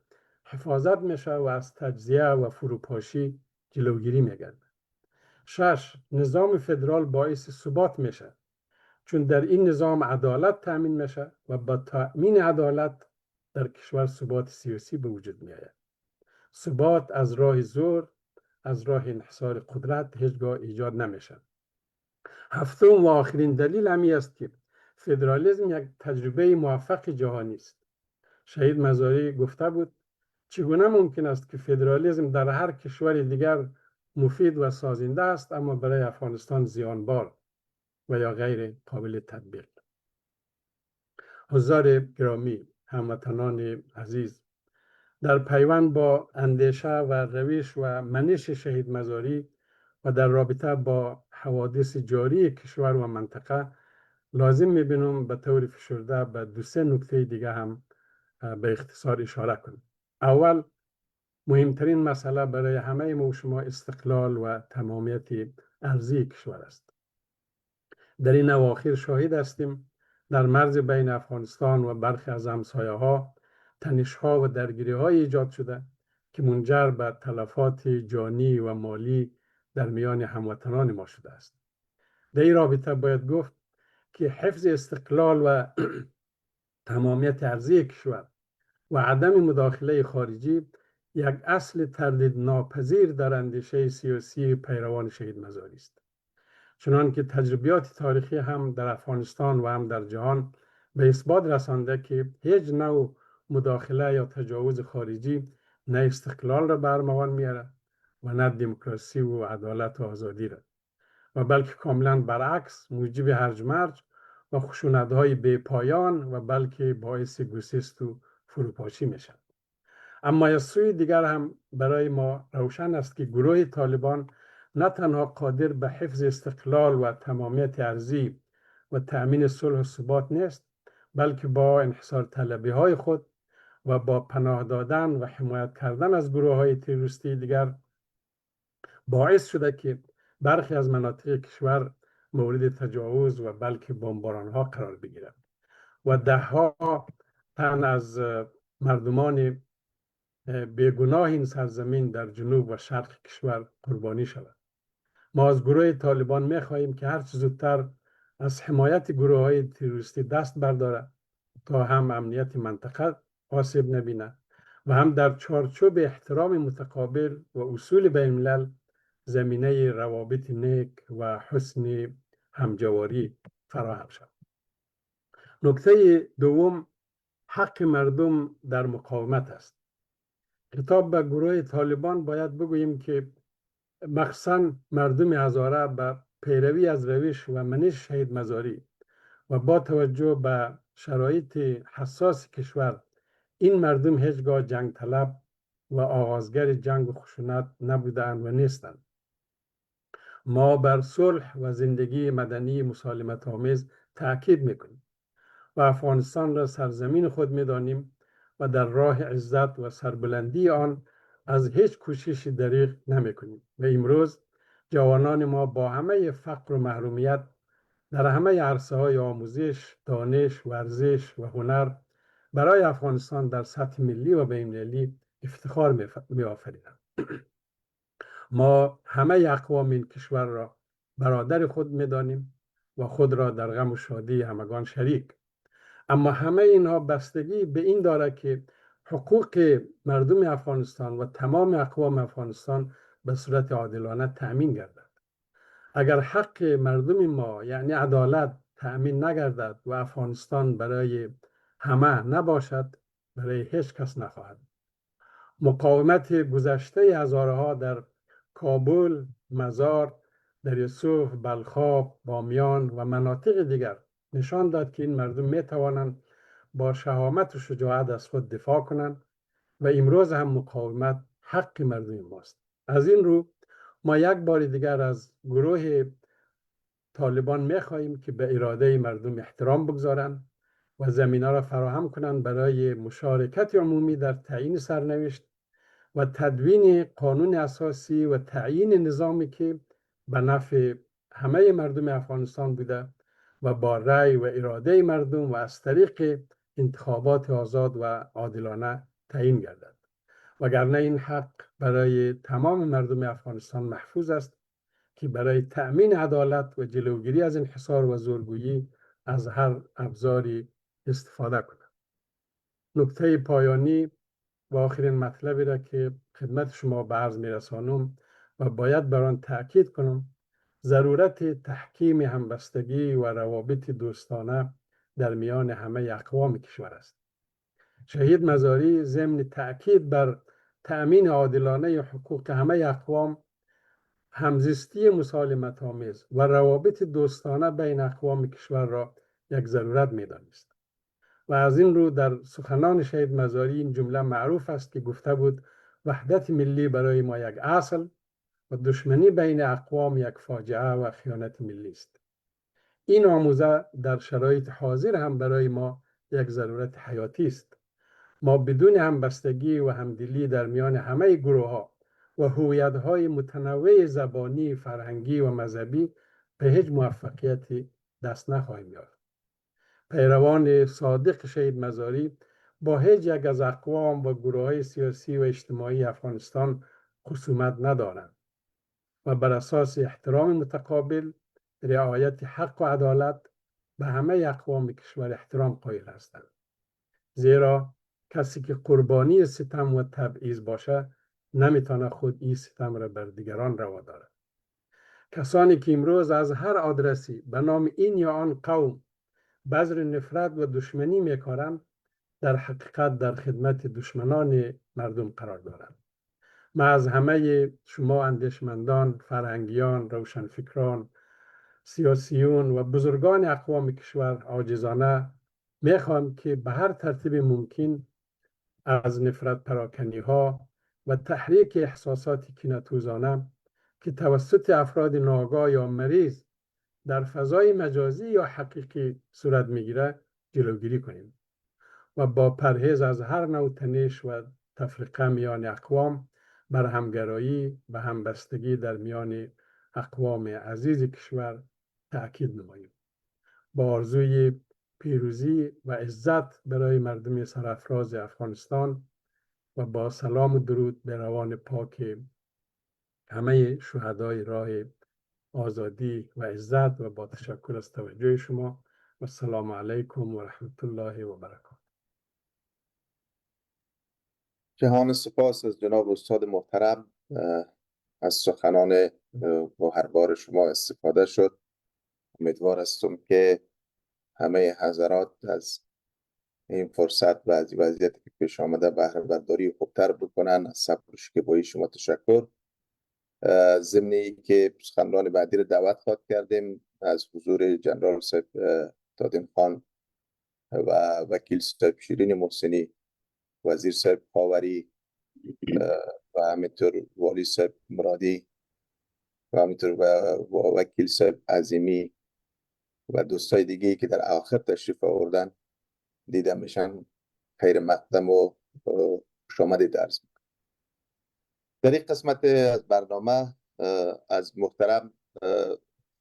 S5: حفاظت میشه و از تجزیه و فروپاشی جلوگیری میگردد. 6. نظام فدرال باعث ثبات میشه، چون در این نظام عدالت تأمین میشه و با تأمین عدالت در کشور ثبات سیاسی به وجود میآید. ثبات از راه زور، از راه انحصار قدرت هیچگاه ایجاد نمیشه. 7 و آخرین دلیل همی است که فدرالیسم یک تجربه موفق جهانی است. شهید مزاری گفته بود چگونه ممکن است که فدرالیسم در هر کشور دیگر مفید و سازنده است اما برای افغانستان زیانبار و یا غیر قابل تطبیق. حضار گرامی، هموطنان عزیز، در پیوند با اندیشه و روش و منش شهید مزاری و در رابطه با حوادث جاری کشور و منطقه لازم می‌بینم به طور فشرده به 2-3 نکته دیگه هم به اختصار اشاره کنم. اول، مهمترین مسئله برای همه ما و شما استقلال و تمامیت ارضی کشور است. در این اواخر شاهد هستیم در مرز بین افغانستان و برخی از همسایه‌ها تنش‌ها و درگیری‌های ایجاد شده که منجر به تلفات جانی و مالی در میان هموطنان ما شده است. در این رابطه باید گفت که حفظ استقلال و تمامیت ارضی کشور و عدم مداخله خارجی یک اصل تردید ناپذیر در اندیشه سیاسی پیروان شهید مزاری است. چنانکه تجربیات تاریخی هم در افغانستان و هم در جهان به اثبات رسانده که هیچ نوع مداخله یا تجاوز خارجی نه استقلال را برمغان میاره و نه دموکراسی و عدالت و آزادی را، و بلکه کاملا برعکس موجب هرج مرج و خشونت‌های بی پایان و بلکه باعث گسست و فروپاشی میشن. اما از سوی دیگر هم برای ما روشن است که گروه طالبان نه تنها قادر به حفظ استقلال و تمامیت ارضی و تأمین صلح و ثبات نیست، بلکه با انحصار طلبی های خود و با پناه دادن و حمایت کردن از گروه های تروریستی دیگر باعث شده که برخی از مناطق کشور مورد تجاوز و بلکه بمباران ها قرار بگیرد و 10 ها تن از مردمان بیگناه این سرزمین در جنوب و شرق کشور قربانی شود. ما از گروه طالبان می‌خواهیم که هر چه زودتر از حمایت گروه‌های تروریستی دست برداره تا هم امنیت منطقه آسیب نبینه و هم در چارچوب احترام متقابل و اصول بین الملل زمینه روابط نیک و حسن همجواری فراهم شود. نکته دوم، حق مردم در مقاومت است. خطاب به گروه طالبان باید بگوییم که مخصوصاً مردم هزاره به پیروی از روش و منش شهید مزاری و با توجه به شرایط حساس کشور، این مردم هیچگاه جنگ طلب و آغازگر جنگ و خشونت نبودند و نیستند. ما بر صلح و زندگی مدنی مسالمت آمیز تأکید میکنیم و افغانستان را سرزمین خود میدانیم و در راه عزت و سربلندی آن از هیچ کوششی دریغ نمیکنیم و امروز جوانان ما با همه فقر و محرومیت در همه عرصه‌های آموزش، دانش، ورزش و هنر برای افغانستان در سطح ملی و بین‌المللی افتخار می‌آفرینند. ما همه اقوام این کشور را برادر خود می‌دانیم و خود را در غم و شادی همگان شریک. اما همه اینها بستگی به این دارد که حقوق مردم افغانستان و تمام اقوام افغانستان به صورت عادلانه تأمین گردد. اگر حق مردم ما یعنی عدالت تأمین نگردد و افغانستان برای همه نباشد، برای هیچ کس نخواهد. مقاومت گذشته هزارها در کابل، مزار، دریاسوف، بلخاب، بامیان و مناطق دیگر نشان داد که این مردم می توانند با شهامت و شجاعت از خود دفاع کنند و امروز هم مقاومت حق مردم ماست. از این رو ما یک بار دیگر از گروه طالبان می‌خواهیم که به اراده مردم احترام بگذارند و زمینه را فراهم کنند برای مشارکت عمومی در تعیین سرنوشت و تدوین قانون اساسی و تعیین نظامی که به نفع همه مردم افغانستان بوده و با رأی و اراده مردم و از طریق انتخابات آزاد و عادلانه تعیین گردد. وگرنه این حق برای تمام مردم افغانستان محفوظ است که برای تأمین عدالت و جلوگیری از انحصار و زورگویی از هر ابزاری استفاده کنند. نکته پایانی و آخرین مطلبی را که خدمت شما به عرض می‌رسانم و باید بر آن تأکید کنم، ضرورت تحکیم همبستگی و روابط دوستانه در میان همه اقوام کشور است. شهید مزاری ضمن تأکید بر تأمین عادلانه حقوق همه اقوام، همزیستی مسالمت آمیز و روابط دوستانه بین اقوام کشور را یک ضرورت می‌دانست. و از این رو در سخنان شهید مزاری این جمله معروف است که گفته بود وحدت ملی برای ما یک اصل و دشمنی بین اقوام یک فاجعه و خیانت ملی است. این آموزه در شرایط حاضر هم برای ما یک ضرورت حیاتی است. ما بدون همبستگی و همدلی در میان همه گروه‌ها و هویت‌های متنوع زبانی، فرهنگی و مذهبی به هیچ موفقیتی دست نخواهیم یافت. پیروان صادق شهید مزاری با هیچ یک از اقوام و گروه‌های سیاسی و اجتماعی افغانستان خصومت ندارند و بر اساس احترام متقابل، رعایت حق و عدالت به همه اقوام کشور احترام قائل هستند. زیرا کسی که قربانی ستم و تبعیض باشه نمیتونه خود این ستم را بر دیگران روا داره. کسانی که امروز از هر آدرسی به نام این یا آن قوم بذر نفرت و دشمنی میکارند، در حقیقت در خدمت دشمنان مردم قرار دارند. من از همه شما اندیشمندان، فرهنگیان، روشنفکران، سیاسیون و بزرگان اقوام کشور عاجزانه میخوام که به هر ترتیب ممکن از نفرت پراکنی ها و تحریک احساسات کینه‌توزانه که توسط افراد ناآگاه یا مریض در فضای مجازی یا حقیقی صورت میگیره جلوگیری کنیم و با پرهیز از هر نوع تنش و تفرقه میان اقوام بر همگرایی و همبستگی در میان اقوام عزیز کشور تأکید نماییم. با آرزوی پیروزی و عزت برای مردم سرافراز افغانستان، و با سلام و درود به روان پاک همه شهدای راه آزادی و عزت و با تشکر از توجه شما و السلام علیکم و رحمت الله و برکاته.
S1: جهان سپاس از جناب استاد محترم. از سخنان گوهربار شما استفاده شد. امیدوار هستم که همه حضرات از این فرصت و از وضعیتی که پیش آمده بهره برداری خوبتر بکنن. از صبر و شکیبایی شما تشکر. ضمنی که سخنران بعدی رو دعوت خواهد کردیم از حضور جنرال صاحب دادین خان و وکیل صاحب شیرین محسنی، وزیر صاحب خاوری و همینطور والی صاحب مرادی و همینطور و وکیل صاحب عظیمی و دوستای دیگه که در آخر تشریف آوردن دیده میشن. خیر مقدم و خوش آمدید عرض میکنم. در این قسمت از برنامه از محترم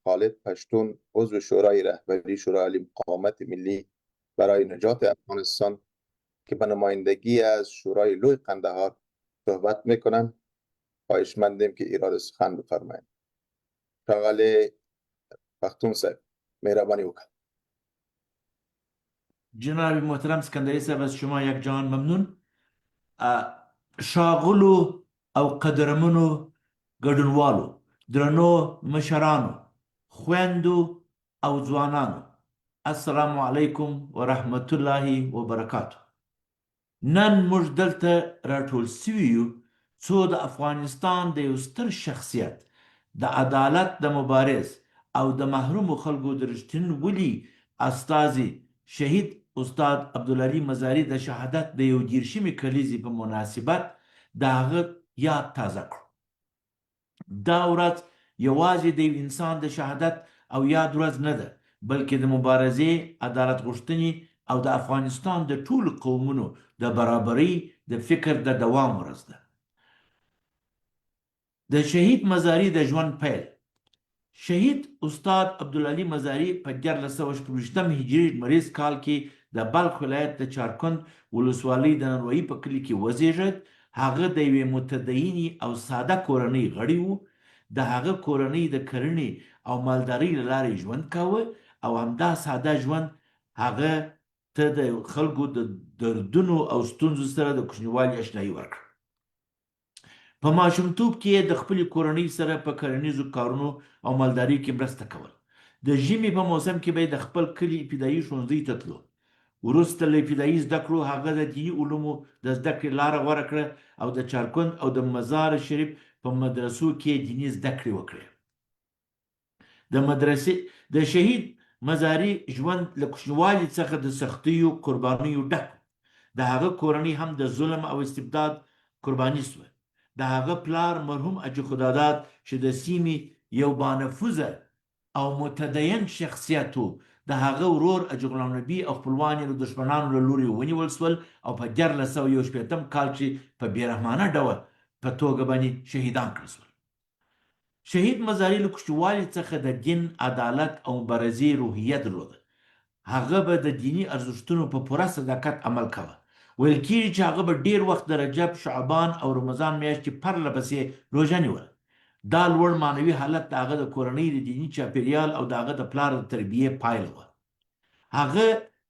S1: خالد پشتون، عضو شورای رهبری شورای عالی مقاومت ملی برای نجات افغانستان که به نمایندگی از شورای لوی قندهار صحبت میکنن، خواهشمندیم که ایراد سخن بفرمایید. شغال پختون صاحب مهربانی وکړئ.
S6: جناب محترم اسکندری صاحب، از شما یک جهان ممنون. ښاغلو او قدرمنو ګډونوالو، درنو مشرانو، خویندو او ځوانانو، السلام علیکم ورحمت الله وبرکاتو. نن موږ دلته راټول سوي یو څو د افغانستان د یو ستر شخصیت، د عدالت د مبارز او د محرومو خلکو د رښتینولي استازي شهید استاد عبدالعلي مزاري د شهادت د 11مې کلیزې په مناسبت د هغه یاد تازه کړو. دا ورځ یوازې د یو انسان د شهادت او یاد ورځ نه ده، بلکې د مبارزې، عدالت غوښتنې او د افغانستان د ټولو قومونو د برابرۍ د فکر د دوام ورځ ده. د شهید مزاري د ژوند پیل. شهید استاد عبدالعلي مزاري په 1426 هجري لمریز کال کې د بلخ ولایت د چارکند ولسوالۍ د ننوایي په کلي کې وزیږید. هغه د یوې متدینې او ساده کورنۍ غړی و. د هغه کورنۍ د کرنې او مالدارۍ له لارې ژوند کاوه او همدا ساده ژوند هغه ته د خلکو د دردونو او ستونزو سره د کوچنیوالي اشنایي ورکړه. په ماشومتوب کې د خپلې کورنۍ سره په کرنیزو کارونو او مالدارۍ کې مرسته کول. د ژمي په موسم کې به د خپل کلي ابتدایي ښوونځي ته تلو. وروسته له ابتدایي زده کړو هغه د دیني علومو د زده کړې لاره غوره کړه او د چارکند او د مزار شریف په مدرسو کې دیني زده کړې وکړې. د شهید مزاري ژوند له کوچنیوالي څخه د سختیو قربانیو ډک. د هغه کورنۍ هم د ظلم او استبداد قرباني سوه. د هغه پلار مرحوم اجي خداداد چې د سیمې یو بانفوذه او متدین شخصیت و، د هغه ورور اجي غلام نبي او خپلوان یې د دښمنانو له لوري ونیول سول او په 1461 کال کې په بېرحمانه ډول په توګه باندې شهیدان کړل سول. شهید مزاري له کوچنیوالي څخه د دین، عدالت او مبارزې روحیه درلوده. هغه به د دیني ارزښتونو په پوره صداقت عمل کوه. ویل کېږي چې هغه به ډېر وخت د رجب، شعبان او رمضان میاشتې پرله پسې روژه نیوله. دا لوړ معنوي حالت د هغه د کورنۍ د دیني چاپیریال او د هغه د پلار د تربیې پایله وه. هغه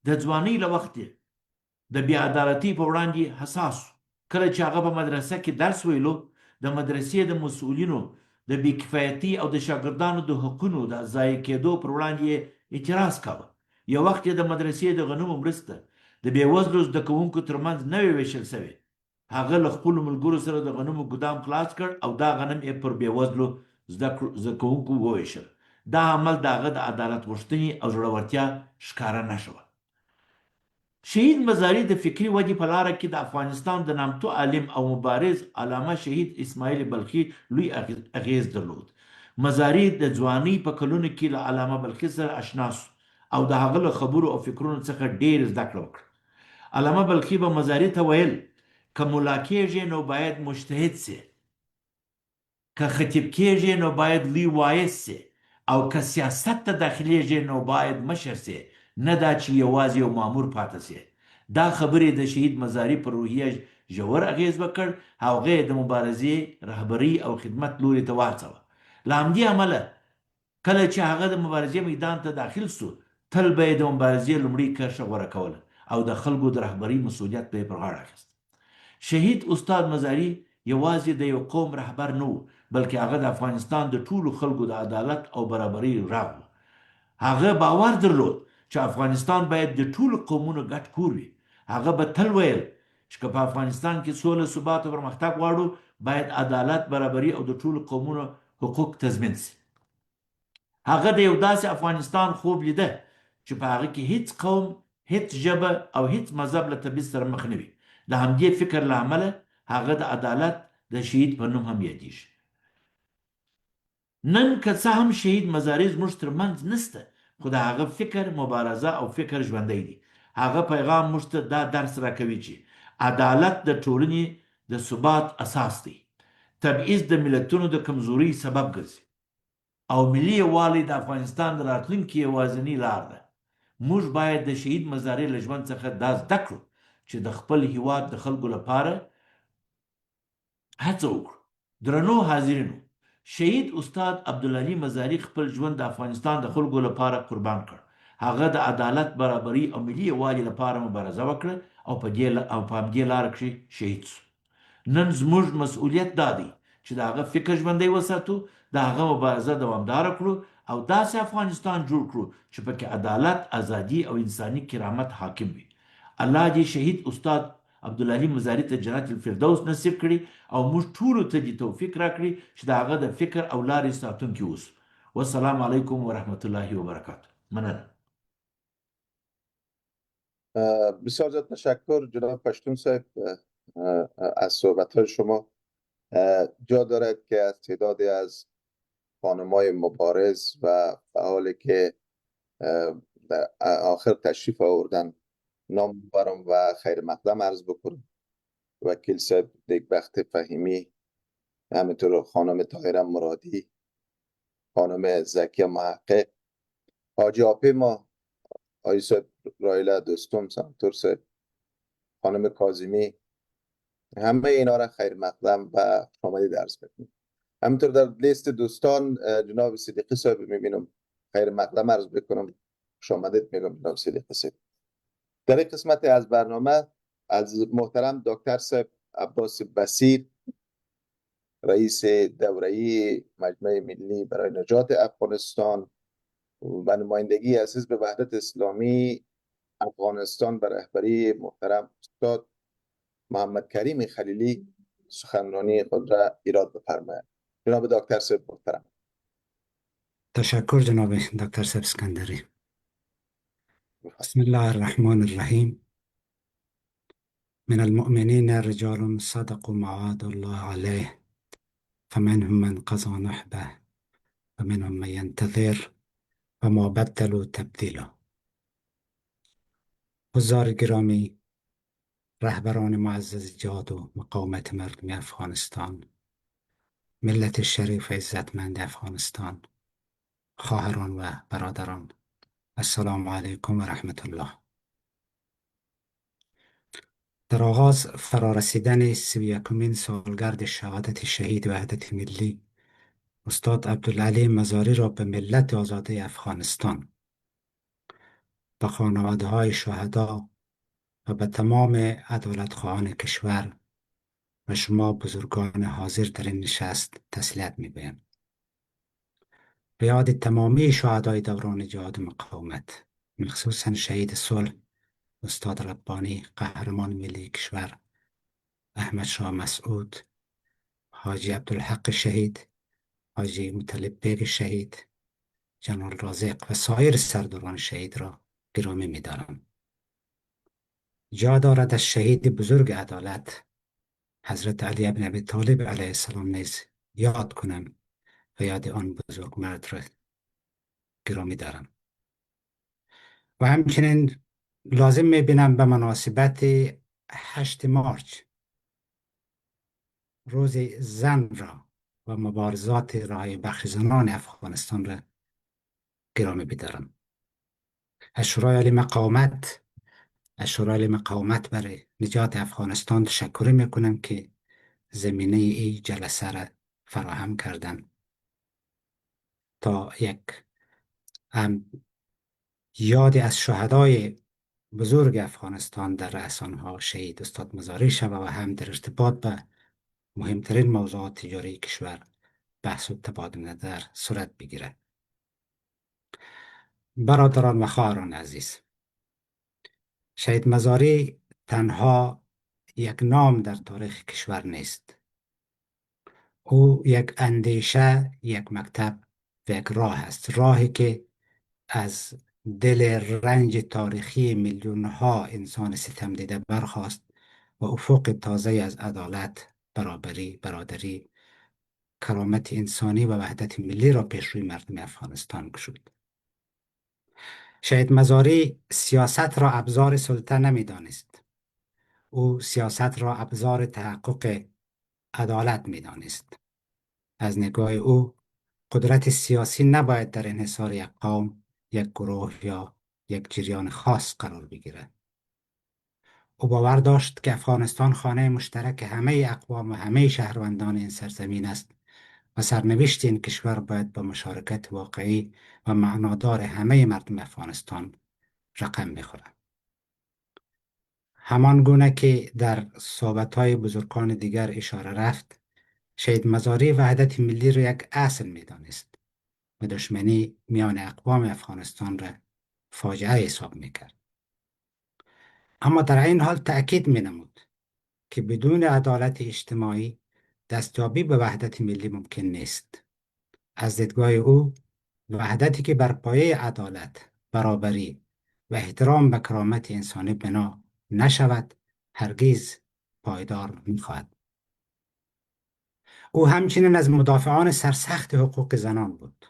S6: د ځوانۍ له وخته د بې عدالتۍ په وړاندې حساس و. کله چې هغه په مدرسه کې درس ویلو، د مدرسې د مسؤلینو د بې کفایتۍ او د شاګردانو د حقونو د ضایع کېدو پر وړاندې اعتراض کاوه. یو وخت یې د مدرسې د غنمو مرسته د بېوزلو زده کوونکو ترمنځ نه وې ویشل سوې. هغه له خپلو ملګرو سره د غنمو ګدام خلاص کړ او دا غنم یې پر بېوزلو زده کوونکو وویشل. دا عمل د هغه د عدالت غوښتنې او زړورتیا ښکاره نښه وه. شهید مزاري د فکري ودې په لاره کې د افغانستان د نامتو عالم او مبارز علامه شهید اسماعیل بلخي لوی اغیز درلود. مزاري د ځوانۍ په کلونو کې له علامه بلخي سره اشنا سو او د هغه له خبرو او فکرونو څخه ډېر زده کړه وکړه. علامه بلخي به مزاري ته ویل که ملا کېږې نو باید مجتهد سي، که خطیب کېږې نو باید لوی وایس سي، او که سیاست ته داخلیږې نو باید مشر سي، نه دا چې یوازې یو مامور پاته سي. دا خبرې د شهید مزاري پر روحیه ژور اغیز وکړ، هغه د مبارزې رهبري او خدمت لوري ته واچوه. له همدې امله کله چې هغه د مبارزې میدان ته داخل سو، تل به یې د مبارزې لومړۍ کرښه غوره کوله او د خلکو د رهبرۍ مسؤلیت به یې پر غاړه اخیست. شهید استاد مزاري یوازې د یو قوم رهبر نه و، بلکې هغه د افغانستان د ټولو خلکو د عدالت او برابرۍ راغ و. هغه باور درلود چې افغانستان باید د ټولو قومونو ګډ کور وي. هغه به تل ویل چې که په افغانستان کې سوله، ثبات او پرمختګ غواړو، باید عدالت، برابري او د ټولو قومونو حقوق تضمین شي. هغه د یو داسې افغانستان خوب لیده چې په هغه کې هیڅ قوم، هیڅ ژبه او هیڅ مذهب له تبعیض سره مخ نه وي. د همدې فکر له امله هغه د عدالت د شهید په نوم هم یادیږي. نن که څه هم شهید مزاري زموږ ترمنځ نسته، خو د هغه فکر، مبارزه او فکر ژوندی دی. هغه پیغام موږ ته دا درس راکوي چې عدالت د ټولنې د ثبات اساس دی. تبعیض د ملتونو د کمزورۍ سبب ګرځي او ملي یووالی د افغانستان د راتلونکي یوازینۍ لار ده. موږ باید د شهید مزاري له ژوند څخه دا زده کړو چې د خپل هیواد د خلکو لپاره هڅه وکړو. درنو حاضرینو، شهید استاد عبدالعلي مزاري خپل ژوند د افغانستان د خلکو لپاره قربان کړ. هغه د عدالت، برابري او ملي یووالي لپاره مبارزه وکړه او په همدې لاره کې شهید شو. نن زموږ مسؤلیت دا دی چې د هغه فکر ژوندی وساتو، د هغه مبارزه دوامداره کړو او داسې افغانستان جوړ کړو چې پکې عدالت، ازادي او انساني کرامت حاکم وي. الله دې شهید استاد عبدالعلي مزاري ته جنت الفردوس نصیب کړي او موږ ټولو ته دې توفیق راکړي چې د هغه د فکر او لارې ساتونکي اوسو. والسلام علیکم ورحمت الله وبرکاته. مننه.
S1: بسیار زیاد تشکر جناب پشتون صاحب از صحبت‌های شما. جا دارد که از تعدادی از خانم‌های مبارز و فعالی که در آخر تشریف آوردن نام برم و خیر مقدم عرض بکنم. وکیل صاحب نیکبخت فهیمی، همینطور خانم طاهره مرادی، خانم زکیه محقق، حاجی آپی ما، آقای صاحب رایله دوستم، سنتور صاحب، خانم کاظمی، همه اینا را خیر مقدم و خوشامدید عرض میکنم. همینطور در لیست دوستان جناب صدیقی صاحب میبینم، خیر مقدم عرض بکنم، خوشامدید میگم جناب صدیقی صاحب. در این قسمت از برنامه از محترم دکتر صاحب عباس بصیر، رئیس دوره‌ای مجمع ملی برای نجات افغانستان و نمایندگی از حزب وحدت اسلامی افغانستان به رهبری محترم استاد محمد کریم خلیلی سخنرانی خود را ایراد بفرمایند. جناب دکتر صاحب محترم.
S7: تشکر جناب دکتر صاحب اسکندری. بسم الله الرحمن الرحیم. من المؤمنین رجال صدقوا ما عاهدوا الله علیه فمنهم من قضى نحبه ومنهم من ينتظر وما بدلوا تبدیلا. حضار گرامی، رهبران معزز جهاد و مقاومت مردمی افغانستان، ملت شریف عزتمند افغانستان، خواهران و برادران، السلام علیکم و رحمت الله. در آغاز فرارسیدن 31مین سالگرد شهادت شهید وحدت ملی استاد عبدالعلی مزاری را به ملت آزاده افغانستان، به خانواده‌های شهدا و به تمام عدالتخواهان کشور و شما بزرگان حاضر در این نشست تسلیت می‌گویم. به یاد تمامی شهدای دوران جهاد مقاومت، مخصوصا شهید صلح استاد ربانی، قهرمان ملی کشور، احمد شاه مسعود، حاجی عبدالحق شهید، حاجی مطلب بیگ شهید، جنرال رازق و سایر سرداران شهید را گرامی می‌دارم. جا دارد از شهید بزرگ عدالت حضرت علی ابن ابی طالب علیه السلام نیز یاد کنم و یاد آن بزرگ مرد را گرامی دارم. و همچنین لازم می‌بینم به مناسبت 8 مارچ روز زن را و مبارزات رای بخش زنان افغانستان را گرامی بدارم. اشورای مقاومت برای نجات افغانستان تشکر میکنم که زمینه این جلسه را فراهم کردن تا یک یاد از شهدای بزرگ افغانستان در رأسانها شهید استاد مزاری شود و هم در ارتباط به مهمترین موضوعات تجاری کشور بحث و تبادل نظر صورت بگیرد. برادران و خواهران عزیز، شهید مزاری تنها یک نام در تاریخ کشور نیست. او یک اندیشه، یک مکتب و یک راه است. راهی که از دل رنج تاریخی میلیون ها انسان ستم دیده برخاست و افق تازه از عدالت، برابری، برادری، کرامت انسانی و وحدت ملی را پیش روی مردم افغانستان گشود. شهید مزاری سیاست را ابزار سلطه نمی دانست. او سیاست را ابزار تحقق عدالت می دانست. از نگاه او قدرت سیاسی نباید در انحصار یک قوم، یک گروه یا یک جریان خاص قرار بگیرد. او باور داشت که افغانستان خانه مشترک همه اقوام و همه شهروندان این سرزمین است و سرنوشت این کشور باید با مشارکت واقعی و معنادار همه مردم افغانستان رقم می‌خورد. همان گونه که در صحبت‌های بزرگان دیگر اشاره رفت، شهید مزاری وحدت ملی را یک اصل می‌دانست و دشمنی میان اقوام افغانستان را فاجعه حساب می‌کرد. اما در این حال تأکید می‌نمود که بدون عدالت اجتماعی دستیابی به وحدت ملی ممکن نیست. از دیدگاه او وحدتی که بر پایه عدالت، برابری و احترام به کرامت انسانی بنا نشود هرگز پایدار نخواهد. او همچنین از مدافعان سرسخت حقوق زنان بود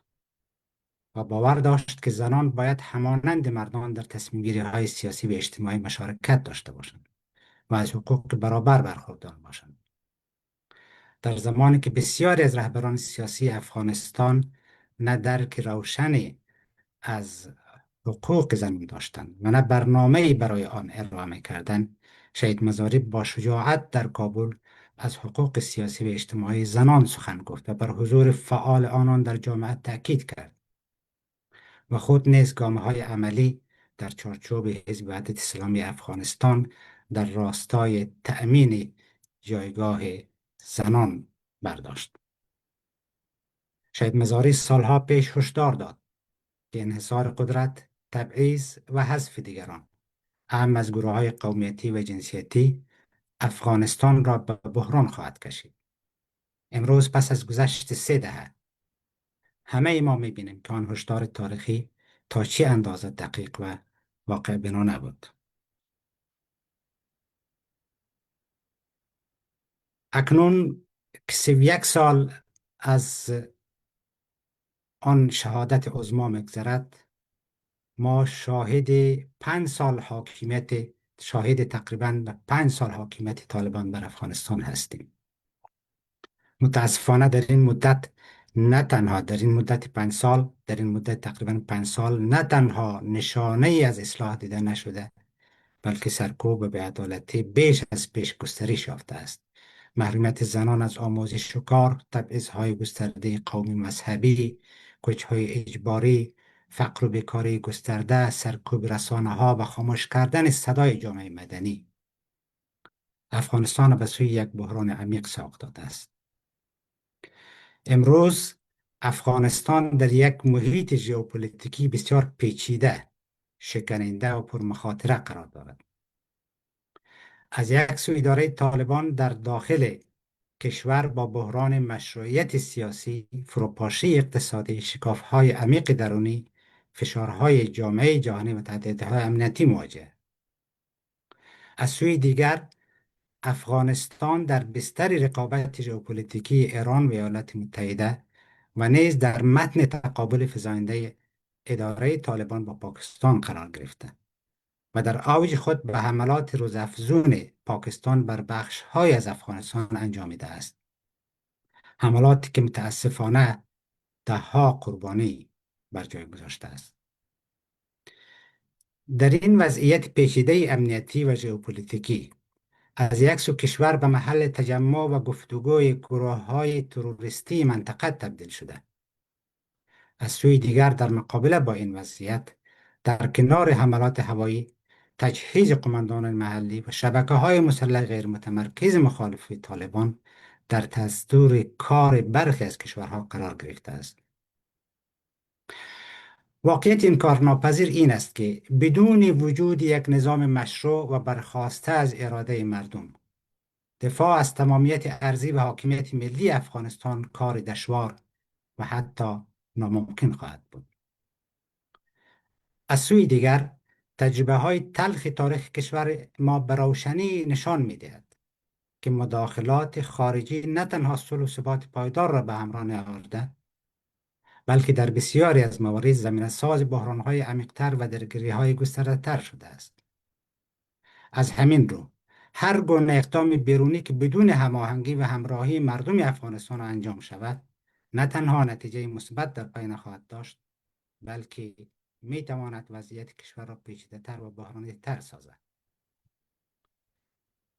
S7: و باور داشت که زنان باید همانند مردان در تصمیم‌گیری های سیاسی و اجتماعی مشارکت داشته باشند و از حقوق برابر برخوردار باشند. در زمانی که بسیاری از رهبران سیاسی افغانستان نه درک روشنی از حقوق زنان داشتند و نه برنامه‌ای برای آن ارائه کردند، شهید مزاری با شجاعت در کابل از حقوق سیاسی و اجتماعی زنان سخن گفت و بر حضور فعال آنان در جامعه تأکید کرد و خود نیز گامه‌های عملی در چارچوب حزب وحدت اسلامی افغانستان در راستای تأمین جایگاه زنان برداشت. شهید مزاری سالها پیش هشدار داد که انحصار قدرت، تبعیض و حذف دیگران، اهم از گروه‌های قومیتی و جنسیتی، افغانستان را به بحران خواهد کشید. امروز پس از گذشت 3 دهه همه ما می‌بینیم که آن هشدار تاریخی تا چه اندازه دقیق و واقع بنا نبود. اکنون که 31 سال از آن شهادت عظما می‌گذرد، ما شاهد تقریباً 5 سال حاکمیت طالبان بر افغانستان هستیم. متاسفانه در این مدت نه تنها در این مدت 5 سال، در این مدت تقریباً 5 سال نه تنها نشانه ای از اصلاح دیده نشده، بلکه سرکوب به بی‌عدالتی بیش از پیش گسترش یافته است. محرومیت زنان از آموزش و کار، تبعیض‌های گسترده قومی مذهبی، کوچ‌های اجباری، فقر و بیکاری گسترده، سرکوب رسانه‌ها و خاموش کردن صدای جامعه مدنی افغانستان به سوی یک بحران عمیق سوق داده است. امروز افغانستان در یک محیط ژئوپلیتیکی بسیار پیچیده، شکننده و پرمخاطره قرار دارد. از یک سو اداره طالبان در داخل کشور با بحران مشروعیت سیاسی، فروپاشی اقتصادی، شکاف‌های عمیق درونی، فشارهای جامعه جهانی و تهدیدهای امنیتی مواجه. از سوی دیگر افغانستان در بستر رقابت ژئوپلیتیکی ایران و ایالات متحده و نیز در متن تقابل فزاینده اداره طالبان با پاکستان قرار گرفته و در اوج خود به حملات روزافزون پاکستان بر بخش‌های از افغانستان انجامیده است. حملاتی که متاسفانه ده‌ها قربانی بر جای گذاشته است. در این وضعیت پیچیده امنیتی و ژئوپلیتیکی از یک سو کشور به محل تجمع و گفتگوی گروه‌های تروریستی منطقه تبدیل شده. از سوی دیگر در مقابله با این وضعیت، در کنار حملات هوایی، تجهیز قماندان محلی و شبکه‌های مسلح غیر متمرکز مخالف طالبان در دستور کار برخی از کشورها قرار گرفته است. واقعیت انکارناپذیر این است که بدون وجود یک نظام مشروع و برخواسته از اراده مردم، دفاع از تمامیت ارضی و حاکمیت ملی افغانستان کار دشوار و حتی ناممکن خواهد بود. از سوی دیگر، تجربه های تلخ تاریخ کشور ما به روشنی نشان می دهد که مداخلات خارجی نه تنها صلح و ثبات پایدار را به همراه نیاورده، بلکه در بسیاری از موارد زمینه ساز بحران های عمیق‌تر و درگیری های گسترده‌تر شده است. از همین رو هر گونه اقدام بیرونی که بدون هماهنگی و همراهی مردم افغانستان انجام شود، نه تنها نتیجه مثبت در پی نخواهد داشت، بلکه می تواند وضعیت کشور را پیچیده‌تر و بحرانی‌تر سازد.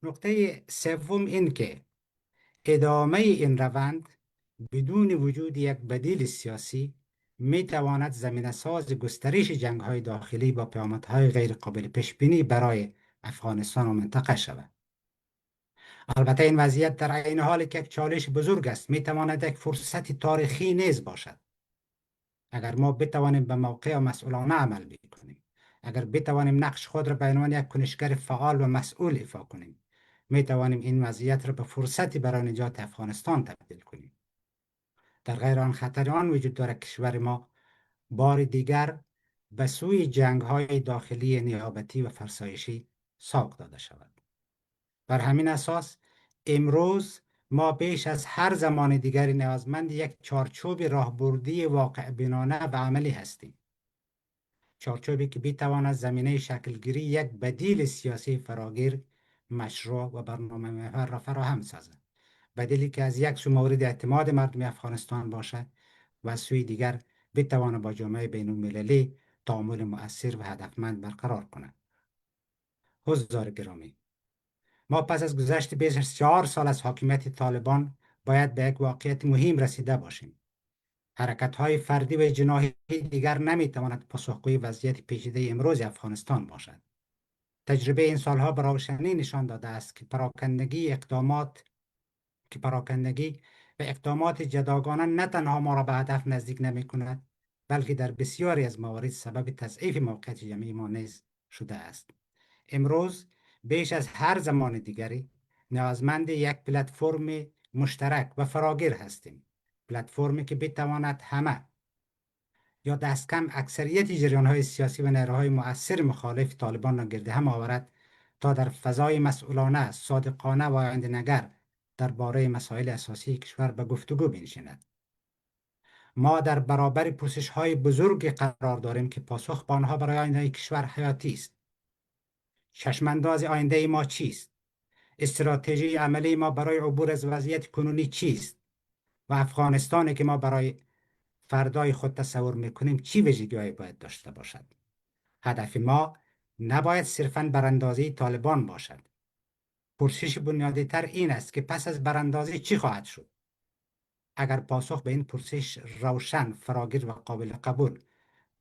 S7: نکته سوم این که ادامه این روند بدون وجود یک بدیل سیاسی می تواند زمینه ساز گسترش جنگ‌های داخلی با پیامدهای غیر قابل پیش بینی برای افغانستان و منطقه شود. البته این وضعیت در عین حال که یک چالش بزرگ است، می تواند یک فرصت تاریخی نیز باشد. اگر ما بتوانیم به موقع و مسئولانه عمل بکنیم، اگر بتوانیم نقش خود را به عنوان یک کنشگر فعال و مسئول ایفا کنیم، می توانیم این وضعیت را به فرصتی برای نجات افغانستان تبدیل کنیم. در غیر آن خطر آن وجود دارد کشور ما بار دیگر به سوی جنگ‌های داخلی نیابتی و فرسایشی ساق داده شود. بر همین اساس امروز ما بیش از هر زمان دیگری نیازمند یک چارچوب راهبردی واقع بینانه و عملی هستیم. چارچوبی که بتواند زمینه شکلگیری یک بدیل سیاسی فراگیر، مشروع و برنامه محور را فراهم سازد. بدیلی که از یک سو مورد اعتماد مردم افغانستان باشد و از سوی دیگر بتواند با جامعه بین المللی تعامل مؤثر و هدفمند برقرار کند. حضار گرامی، ما پس از گذشت بیش از 4 سال از حاکمیت طالبان باید به یک واقعیت مهم رسیده باشیم. حرکت‌های فردی و جناحی دیگر نمی‌تواند پاسخگوی وضعیت پیچیده امروز افغانستان باشد. تجربه این سالها به روشنی نشان داده است که پراکندگی و اقدامات جداگانه نه تنها ما را به هدف نزدیک نمی‌کند، بلکه در بسیاری از موارد سبب تضعیف موقعیت جمعی ما نیز شده است. امروز بیش از هر زمان دیگری نیازمند یک پلتفرم مشترک و فراگیر هستیم. پلتفرمی که بتواند همه یا دست کم اکثریت جریان‌های سیاسی و نیروهای مؤثر مخالف طالبان را گرد هم آورد تا در فضای مسئولانه، صادقانه و آینده‌نگر درباره مسائل اساسی کشور به گفتگو بنشیند. ما در برابر پرسش‌های بزرگی قرار داریم که پاسخ به آنها برای آینده کشور حیاتی است. چشم‌انداز آینده ما چیست؟ استراتژی عملی ما برای عبور از وضعیت کنونی چیست؟ و افغانستانی که ما برای فردای خود تصور میکنیم چی ویژگی‌هایی باید داشته باشد؟ هدف ما نباید صرفاً براندازی طالبان باشد. پرسش بنیادی تر این است که پس از براندازی چی خواهد شد؟ اگر پاسخ به این پرسش روشن، فراگیر و قابل قبول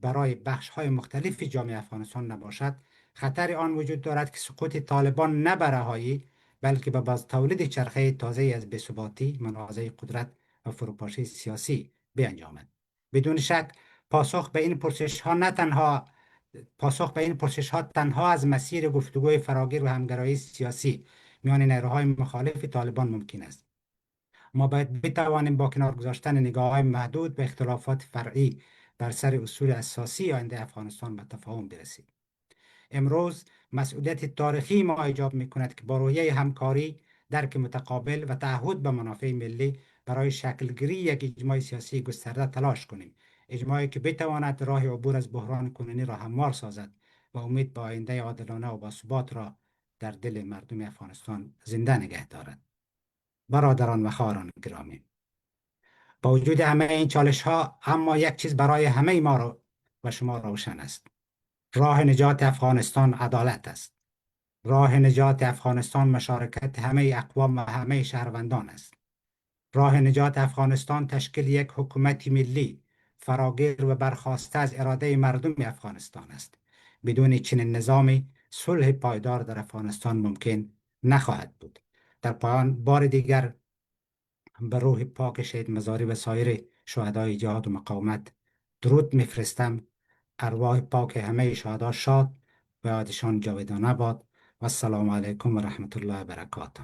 S7: برای بخش‌های مختلف جامعه افغانستان نباشد، خطر آن وجود دارد که سقوط طالبان نه به رهایی، بلکه به باز تولید چرخه تازه از بی‌ثباتی، منازعه قدرت و فروپاشی سیاسی بیانجامد. بدون شک پاسخ به این پرسش‌ها تنها از مسیر گفتگوی فراگیر و همگرایی سیاسی میان نیروهای مخالف طالبان ممکن است. ما باید بتوانیم با کنار گذاشتن نگاه‌های محدود به اختلافات فرعی بر سر اصول اساسی آینده افغانستان به تفاهم برسیم. امروز مسئولیت تاریخی ما ایجاب می‌کند که با روحیه همکاری، درک متقابل و تعهد به منافع ملی برای شکلگیری یک اجماع سیاسی گسترده تلاش کنیم. اجماعی که بتواند راه عبور از بحران کنونی را هموار سازد و امید به آینده عادلانه و باثبات را در دل مردم افغانستان زنده نگه دارد. برادران و خواهران گرامی، با وجود همه این چالش‌ها، اما یک چیز برای همه ما و شما روشن است: راه نجات افغانستان عدالت است. راه نجات افغانستان مشارکت همه اقوام و همه شهروندان است. راه نجات افغانستان تشکیل یک حکومت ملی فراگیر و برخاسته از اراده مردم افغانستان است. بدون چنین نظامی صلح پایدار در افغانستان ممکن نخواهد بود. در پایان بار دیگر به روح پاک شهید مزاری و سایر شهدای جهاد و مقاومت درود میفرستم. ارواح پاک همه شهدا شاد و یادشان جاودانه باد. و السلام علیکم و رحمت الله و برکاته.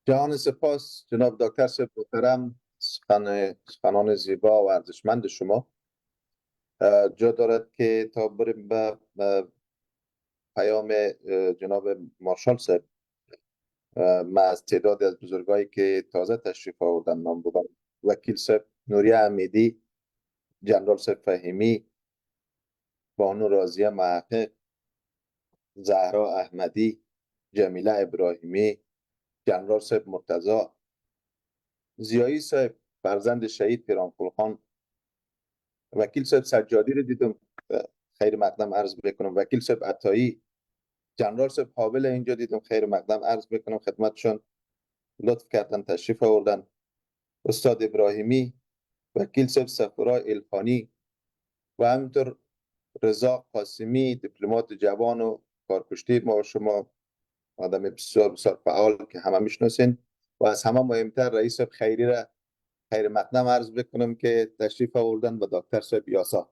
S1: جهان سپاس جناب دکتر صاحب محترم، سخنان زیبا و ارزشمند شما. جا دارد که تا بریم به پیام جناب مارشال صاحب، من از تعدادی از بزرگایی که تازه تشریف آوردن نام بودم: وکیل صاحب نوری امیدی، جنرال صاحب فهیمی، بانو رازیه محقق، زهرا احمدی، جمیله ابراهیمی، جنرال صاحب مرتضی، زیایی صاحب فرزند شهید پیرانپور خان، وکیل صاحب سجادی رو دیدم، خیر مقدم عرض بکنم، وکیل صاحب عطایی، جنرال صاحب حابل اینجا دیدم، خیر مقدم عرض بکنم خدمتشون، لطف کردن تشریف آوردن. استاد ابراهیمی، وکیل صاحب صفورا الخانی و همینطور رضا قاسمی، دیپلمات جوان و کارکشته ما و شما، آدم بسیار بسیار فعال که همه میشناسین. و از همه مهمتر رئیس صاحب خیری را خیر مقدم عرض بکنم که تشریف آوردن و دکتر صاحب یاسا.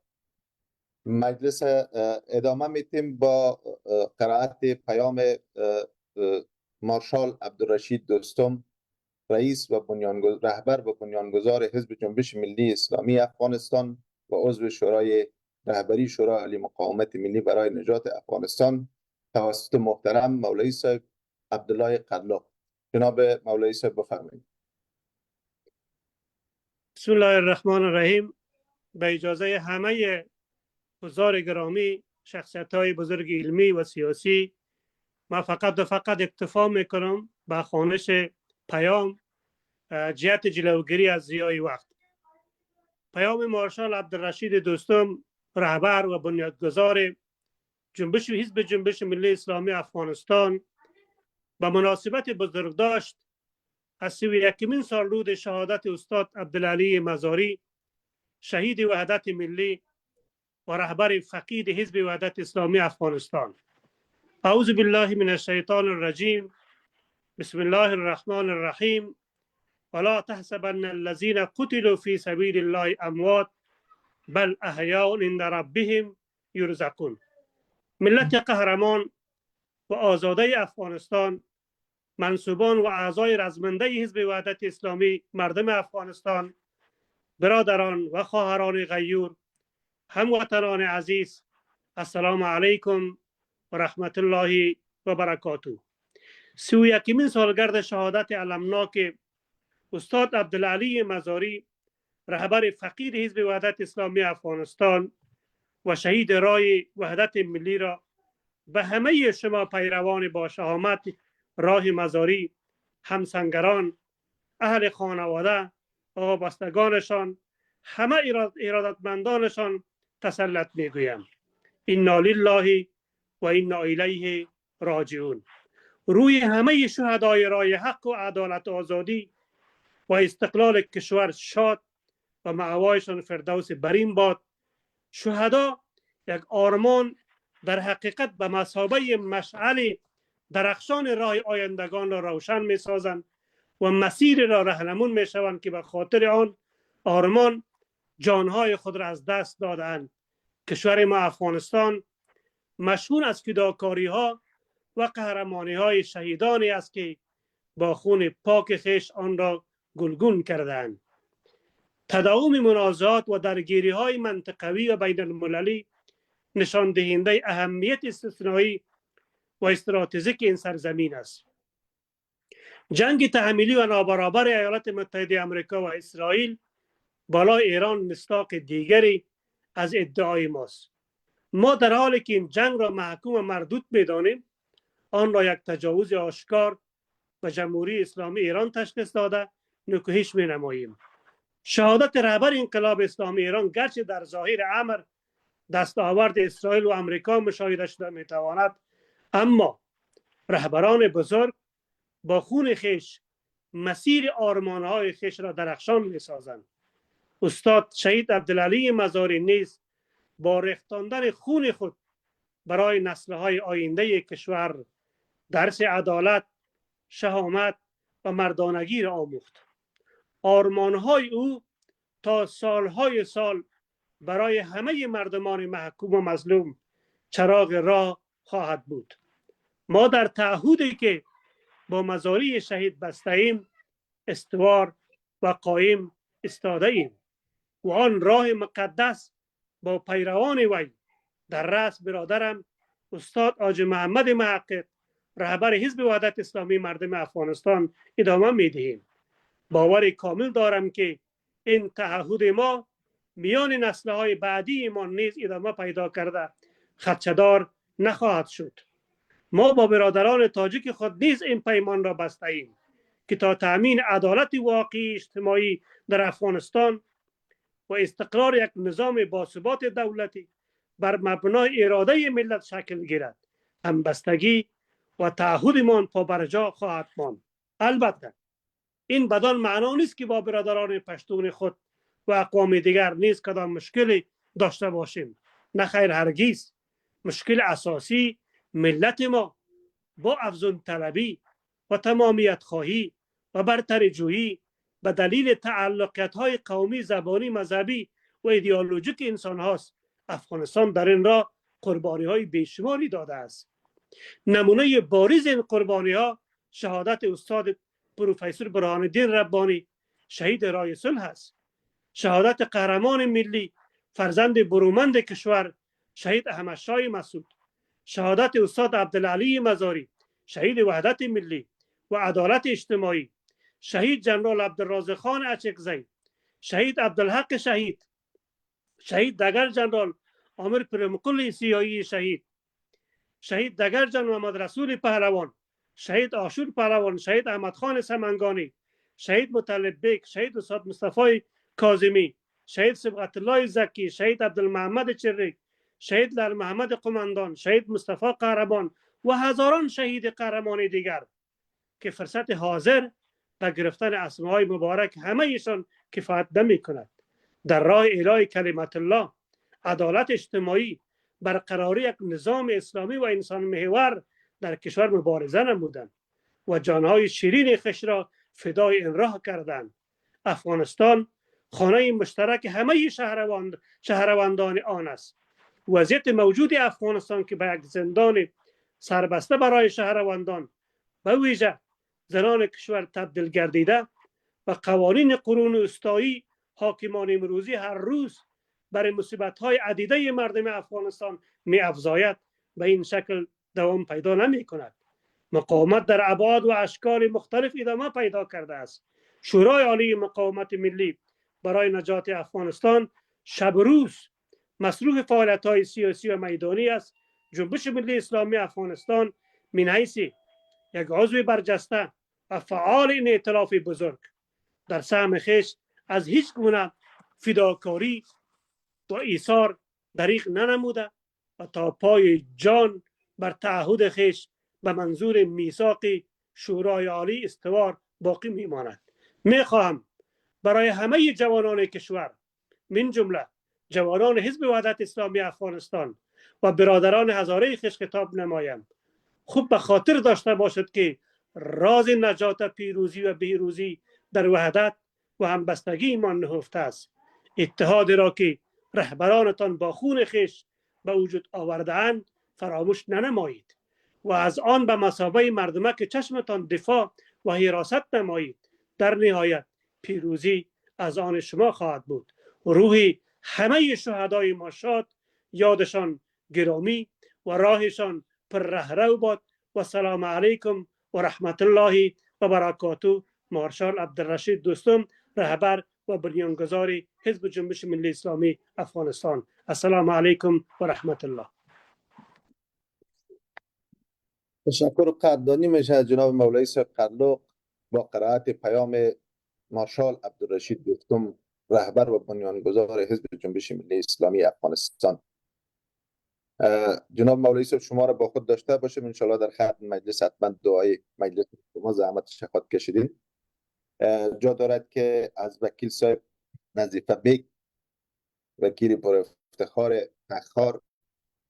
S1: مجلس ادامه میتیم با قرائت پیام مارشال عبدالرشید دوستم، رئیس و رهبر و بنیانگذار حزب جنبش ملی اسلامی افغانستان و عضو شورای رهبری شورای عالی مقاومت ملی برای نجات افغانستان، توسط محترم مولوی صاحب عبدالله قلاق. جناب مولوی صاحب بفرمایید.
S8: بسم الله الرحمن الرحیم. به اجازه همه حضار گرامی، شخصیت‌های بزرگ علمی و سیاسی، من فقط اکتفا میکنم به خوانش پیام جهت جلوگیری از ضیاع وقت. پیام مارشال عبدالرشید دوستم، رهبر و بنیانگذار حزب جنبش ملی اسلامی افغانستان، به مناسبت بزرگداشت از 31مین سالروز شهادت استاد عبدالعلی مزاری، شهید وحدت ملی و رهبر فقید حزب وحدت اسلامی افغانستان. اعوذ بالله من الشیطان الرجیم. بسم الله الرحمن الرحیم. ولا تحسبن الذين قتلوا في سبيل الله اموات بل احیاء عند ربهم یرزقون. ملت قهرمان و آزاده افغانستان، منصوبان و اعضای رزمنده حزب وحدت اسلامی، مردم افغانستان، برادران و خواهران غیور، هموطنان عزیز، السلام علیکم و رحمت الله و برکاته. 31مین سالگرد شهادت علمناک استاد عبدالعلی مزاری، رهبر فقید حزب وحدت اسلامی افغانستان و شهید رای وحدت ملی را به همه شما پیروان با شهامت راه مزاری، همسنگران، اهل خانواده، وابستگانشان، همه ارادتمندانشان تسلط میگویم. انا لله و انا الیه راجعون. روی همه شهدای رای حق و عدالت و آزادی و استقلال کشور شاد و مأوایشان فردوس برین باد. شهدا یک آرمان در حقیقت به مثابه مشعل درخشان راه آیندگان را روشن می سازند و مسیر را رهنمون می شوند که به خاطر آن آرمان جانهای خود را از دست دادند. کشور ما افغانستان مشهور از فداکاری ها و قهرمانی های شهیدانی است که با خون پاک خویش آن را گلگون کردند. تداوم منازعات و درگیری های منطقوی و بین المللی نشان دهنده اهمیت استثنایی و استراتژیک این سرزمین است. جنگ تحمیلی و نابرابر ایالات متحده آمریکا و اسرائیل بالای ایران مصداق دیگری از ادعای ماست. ما در حالی که این جنگ را محکوم و مردود می‌دانیم، آن را یک تجاوز آشکار و جمهوری اسلامی ایران تشخیص داده نکوهش می‌نماییم. شهادت رهبر انقلاب اسلامی ایران گرچه در ظاهر امر دستاورد اسرائیل و آمریکا مشاهده شده میتواند، اما رهبران بزرگ با خون خیش مسیر آرمانهای خیش را درخشان می سازند. استاد شهید عبدالعلی مزاری نیز با ریختاندن خون خود برای نسل‌های آینده کشور درس عدالت، شهامت و مردانگی را آموخت. آرمانهای او تا سالهای سال برای همه مردمان محکوم و مظلوم چراغ راه خواهد بود. ما در تعهدی که با مزاری شهید بسته ایم استوار و قایم استاده ایم و آن راه مقدس با پیروان وی در رأس برادرم استاد حاجی محمد محقق رهبر حزب وحدت اسلامی مردم افغانستان ادامه می دهیم. باور کامل دارم که این تعهد ما میان نسل‌های بعدی ما نیز ادامه پیدا کرده خدشه‌دار نخواهد شد. ما با برادران تاجیک خود نیز این پیمان را بسته ایم که تا تأمین عدالت واقعی اجتماعی در افغانستان و استقرار یک نظام باثبات دولتی بر مبنای اراده ملت شکل گیرد همبستگی و تعهدمان پابرجا خواهد ماند. البته این بدان معنا نیست که با برادران پشتون خود و اقوام دیگر نیز کدام مشکلی داشته باشیم. نه خیر، هرگز. مشکل اساسی ملت ما با افزون طلبی و تمامیت خواهی و برتری جویی به دلیل تعلقیت های قومی، زبانی، مذهبی و ایدئولوژیک انسان هاست. افغانستان در این راه قربانی های بیشماری داده است. نمونه بارز این قربانی ها شهادت استاد پروفسور برهان الدین ربانی شهید رای صلح است. شهادت قهرمان ملی فرزند برومند کشور شهید احمد شاه مسعود. شهادت استاد عبدالعلی مزاری شهید وحدت ملی و عدالت اجتماعی. شهید جنرال عبدالرازق خان اچکزی. شهید عبدالحق شهید. شهید دگر جنرال عامر پرمقل سیایی شهید. شهید دگر جنرال محمد رسول پهلوان. شهید آشور پهلوان. شهید احمد خان سمنگانی. شهید مطلب بیگ. شهید استاد مصطفی کاظمی. شهید صبغت الله زکی. شهید عبدالمحمد چریک. شهید لال محمد قماندان. شهید مصطفی قهرمان و هزاران شهید قهرمان دیگر که فرصت حاضر و گرفتن اسمای مبارک همه ایشان کفایت نمی کند. در راه اعلای کلمت الله، عدالت اجتماعی، برقراری یک نظام اسلامی و انسان محور در کشور مبارزه نمودند و جانهای شیرین خویش را فدای این راه کردند. افغانستان خانه مشترک همه شهروندان آن است. وضعیت موجود افغانستان که به یک زندان سربسته برای شهروندان به ویژه زنان کشور تبدیل گردیده و قوانین قرون وسطایی حاکمان امروزی هر روز برای مصیبت‌های عدیده مردم افغانستان می‌افزاید به این شکل دوام پیدا نمی‌کند. مقاومت در ابعاد و اشکال مختلف ادامه پیدا کرده است. شورای عالی مقاومت ملی برای نجات افغانستان شب و روز مصروف فعالیت‌های سیاسی و میدانی است. جنبش ملی اسلامی افغانستان من حیث یک عضو برجسته و فعال این ائتلاف بزرگ در سهم خویش از هیچ گونه فداکاری و ایثار دریغ ننموده و تا پای جان بر تعهد خویش به منظور میثاق شورای عالی استوار باقی میماند. میخواهم برای همه جوانان کشور من جمله جوانان حزب وحدت اسلامی افغانستان و برادران هزاره خویش خطاب نمایم. خوب به خاطر داشته باشد که راز نجات، پیروزی و بهروزی در وحدت و همبستگی ایمان نهفته است. اتحاد را که رهبرانتان با خون خویش به وجود آورده‌اند فراموش ننمایید و از آن به مثابه مردمک چشمتان دفاع و حراست نمایید. در نهایت پیروزی از آن شما خواهد بود. روح همه شهدای ما شاد، یادشان گرامی و راهشان پر رهرو باد. و سلام علیکم و رحمت الله و برکاته. مارشال عبدالرشید دوستم، رهبر و بنیانگذار حزب جنبش ملی اسلامی افغانستان. السلام علیکم و رحمت الله.
S1: تشکر و قدردانی میشه از جناب مولوی صاحب قرلوق با قرائت پیام مارشال عبدالرشید دوستم، رهبر و بنیانگذار حزب جنبش ملی اسلامی افغانستان. جناب مولوی صاحب شما را با خود داشته باشیم انشالله در خط مجلس حتما دعای مجلس شما زحمت شفاعت کشیدین. جا دارد که از وکیل صاحب نظیفه بیگ، وکیل پر افتخار تخار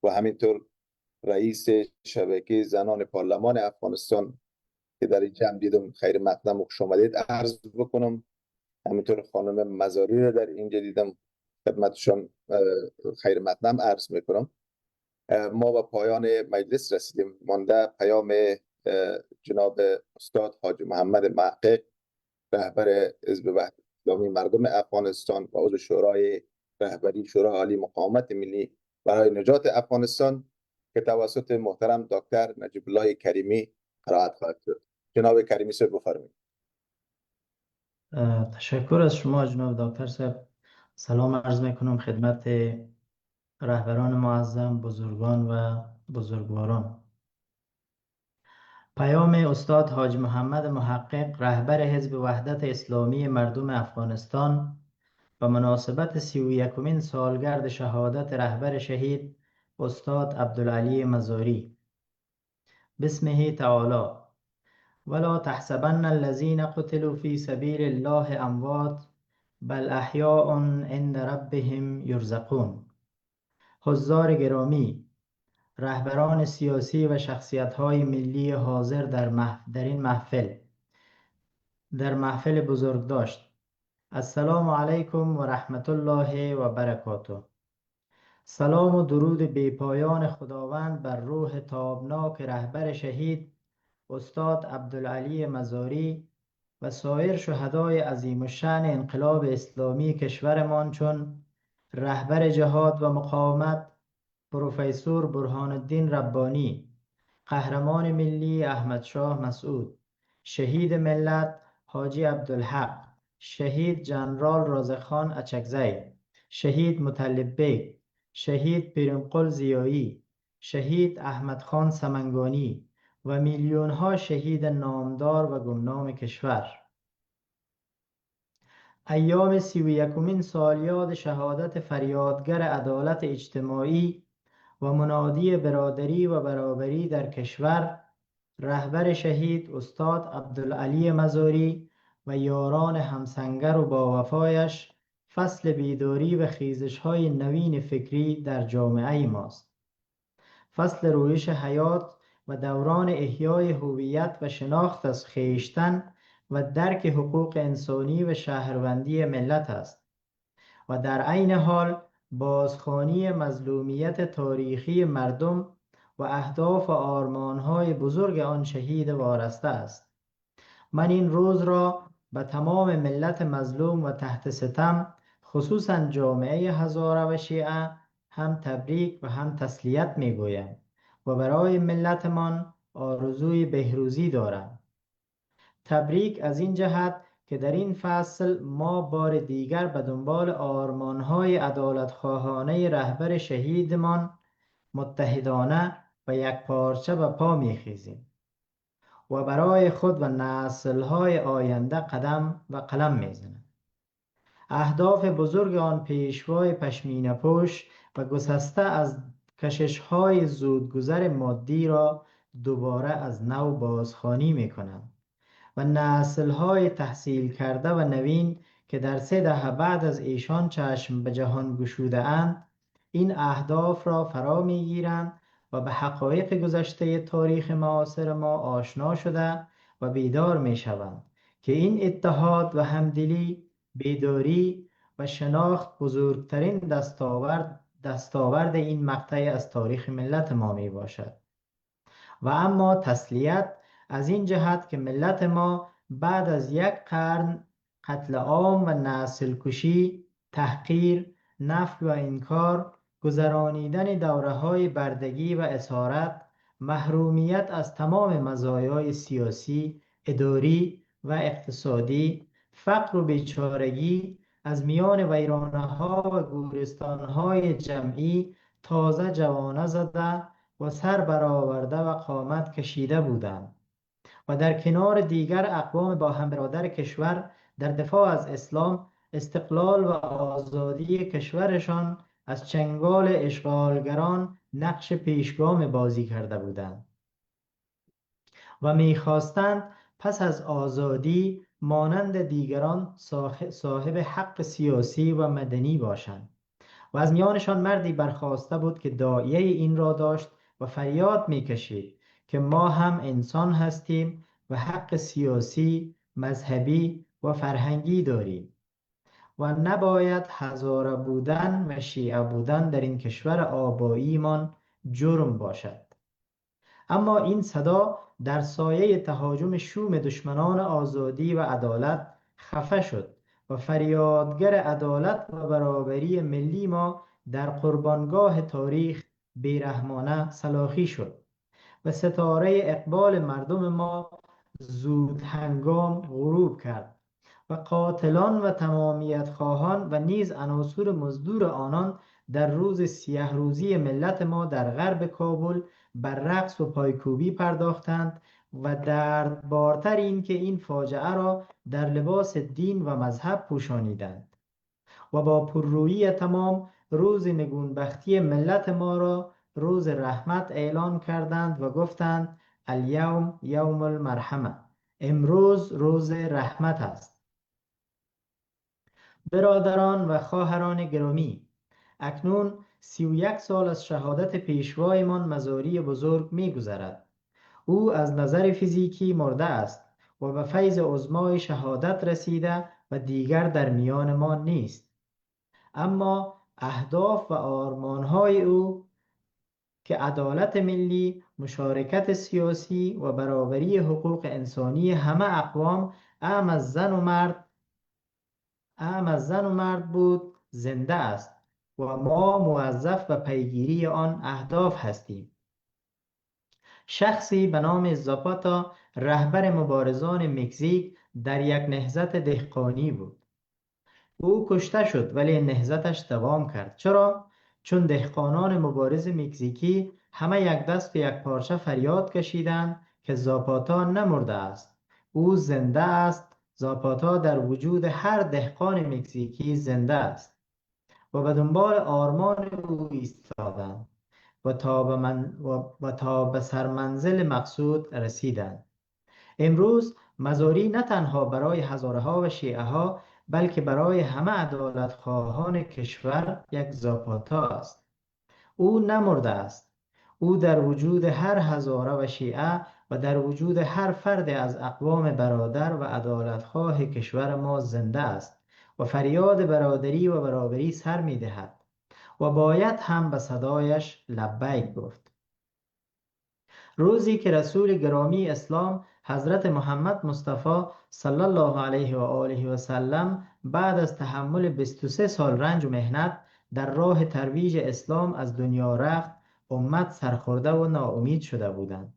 S1: و همینطور رئیس شبکه زنان پارلمان افغانستان که در این جمع دیدم خیر مقدم و خوش آمدید عرض بکنم. همینطور خانم مزاری را در اینجا دیدم خدمتشان خیر مقدم عرض میکنم. ما به پایان مجلس رسیدیم. مانده پیام جناب استاد حاج محمد محقق، رهبر حزب وحدت اسلامی مردم افغانستان و عضو شورای رهبری شورای عالی مقاومت ملی برای نجات افغانستان که توسط محترم دکتر نجیب الله کریمی قرائت خواهد شد. جناب کریمی صاحب بفرمایید.
S9: تشکر از شما جناب دکتر صاحب. سلام عرض میکنم خدمت رهبران معظم، بزرگان و بزرگواران. پیام استاد حاج محمد محقق، رهبر حزب وحدت اسلامی مردم افغانستان، به مناسبت 31مین سالگرد شهادت رهبر شهید استاد عبدالعلی مزاری. بسمه تعالی: ولا تحسبن الذين قتلوا في سبيل الله اموات بل احیاء عند ربهم یرزقون. حضار گرامی، رهبران سیاسی و شخصیت‌های ملی حاضر در این محفل بزرگداشت، السلام علیکم و رحمت الله و برکاته. سلام و درود بی‌پایان خداوند بر روح تابناک رهبر شهید استاد عبدالعلی مزاری و سایر شهدای عظیم الشأن انقلاب اسلامی کشورمان چون رهبر جهاد و مقاومت پروفسور برهان الدین ربانی، قهرمان ملی احمد شاه مسعود، شهید ملت حاجی عبدالحق، شهید جنرال رازقخان اچکزی، شهید مطلب بیگ، شهید پیرمقل زیایی، شهید احمد خان سمنگانی و میلیون ها شهید نامدار و گمنام کشور. ایام 31مین سالیاد شهادت فریادگر عدالت اجتماعی و منادی برادری و برابری در کشور، رهبر شهید استاد عبدالعلی مزاری و یاران همسنگر و باوفایش، فصل بیداری و خیزش‌های نوین فکری در جامعه ماست. فصل رویش حیات و دوران احیای هویت و شناخت از خویشتن و درک حقوق انسانی و شهروندی ملت است و در عین حال بازخوانی مظلومیت تاریخی مردم و اهداف و آرمان‌های بزرگ آن شهید وارسته است. من این روز را به تمام ملت مظلوم و تحت ستم، خصوصا جامعه هزاره و شیعه، هم تبریک و هم تسلیت میگویم و برای ملتمان آرزوی بهروزی دارم. تبریک از این جهت که در این فصل ما بار دیگر به دنبال آرمان‌های عدالت‌خواهانه رهبر شهیدمان متحدانه و یکپارچه به پا می‌خیزیم و برای خود و نسل‌های آینده قدم و قلم می‌زنیم. اهداف بزرگ آن پیشوای پشمینه پوش و گسسته از کشش‌های زودگذر مادی را دوباره از نو بازخوانی می‌کنم و نسل‌های تحصیل کرده و نوین که در 3 دهه بعد از ایشان چشم به جهان گشوده اند، این اهداف را فرا می‌گیرند و به حقایق گذشته تاریخ معاصر ما آشنا شده و بیدار می‌شوند که این اتحاد و همدلی، بیداری و شناخت بزرگترین دستاورد این مقطع از تاریخ ملت ما می باشد. و اما تسلیت از این جهت که ملت ما بعد از 1 قرن قتل عام و نسل کشی، تحقیر، نفی و انکار، گذرانیدن دوره‌های بردگی و اسارت، محرومیت از تمام مزایای سیاسی، اداری و اقتصادی، فقر و بیچارگی، از میان ویرانه‌ها و گورستان‌های جمعی تازه جوانه زده و سر برآورده و قامت کشیده بودند و در کنار دیگر اقوام با هم برادر کشور در دفاع از اسلام، استقلال و آزادی کشورشان از چنگال اشغالگران نقش پیشگام بازی کرده بودند و می‌خواستند پس از آزادی مانند دیگران صاحب حق سیاسی و مدنی باشند. و از میانشان مردی برخاسته بود که داعیه این را داشت و فریاد می‌کشید که ما هم انسان هستیم و حق سیاسی، مذهبی و فرهنگی داریم و نباید هزاره بودن و شیعه بودن در این کشور آباییمان جرم باشد. اما این صدا در سایه تهاجم شوم دشمنان آزادی و عدالت خفه شد و فریادگر عدالت و برابری ملی ما در قربانگاه تاریخ بیرحمانه سلاخی شد و ستاره اقبال مردم ما زود هنگام غروب کرد و قاتلان و تمامیت خواهان و نیز عناصر مزدور آنان در روز سیه روزی ملت ما در غرب کابل بر رقص و پایکوبی پرداختند و دردبارتر این که این فاجعه را در لباس دین و مذهب پوشانیدند و با پررویی تمام روز نگونبختی ملت ما را روز رحمت اعلان کردند و گفتند الیوم یوم المرحمه، امروز روز رحمت است. برادران و خواهران گرامی، اکنون 31 سال از شهادت پیشوایمان مزاری بزرگ می‌گذرد. او از نظر فیزیکی مرده است و به فیض عظمای شهادت رسیده و دیگر در میان ما نیست. اما اهداف و آرمان‌های او که عدالت ملی، مشارکت سیاسی و برابری حقوق انسانی همه اقوام اعم از زن و مرد بود، زنده است و ما موظف به پیگیری آن اهداف هستیم. شخصی به نام زاپاتا رهبر مبارزان مکزیک در یک نهضت دهقانی بود. او کشته شد ولی نهضتش دوام کرد. چرا؟ چون دهقانان مبارز مکزیکی همه یک دست و یک پارچه فریاد کشیدند که زاپاتا نمرده است، او زنده است. زاپاتا در وجود هر دهقان مکزیکی زنده است و به دنبال آرمان او ایستادند و تا به سرمنزل مقصود رسیدند. امروز مزاری نه تنها برای هزارها و شیعه ها بلکه برای همه عدالت خواهان کشور یک زاپاتا است. او نمرده است. او در وجود هر هزاره و شیعه و در وجود هر فرد از اقوام برادر و عدالتخواه کشور ما زنده است و فریاد برادری و برابری سر می دهد و باید هم به صدایش لبیک گفت. روزی که رسول گرامی اسلام حضرت محمد مصطفی صلی الله علیه و آله و سلم بعد از تحمل 23 سال رنج و مهنت در راه ترویج اسلام از دنیا رفت، امت سرخورده و ناامید شده بودند.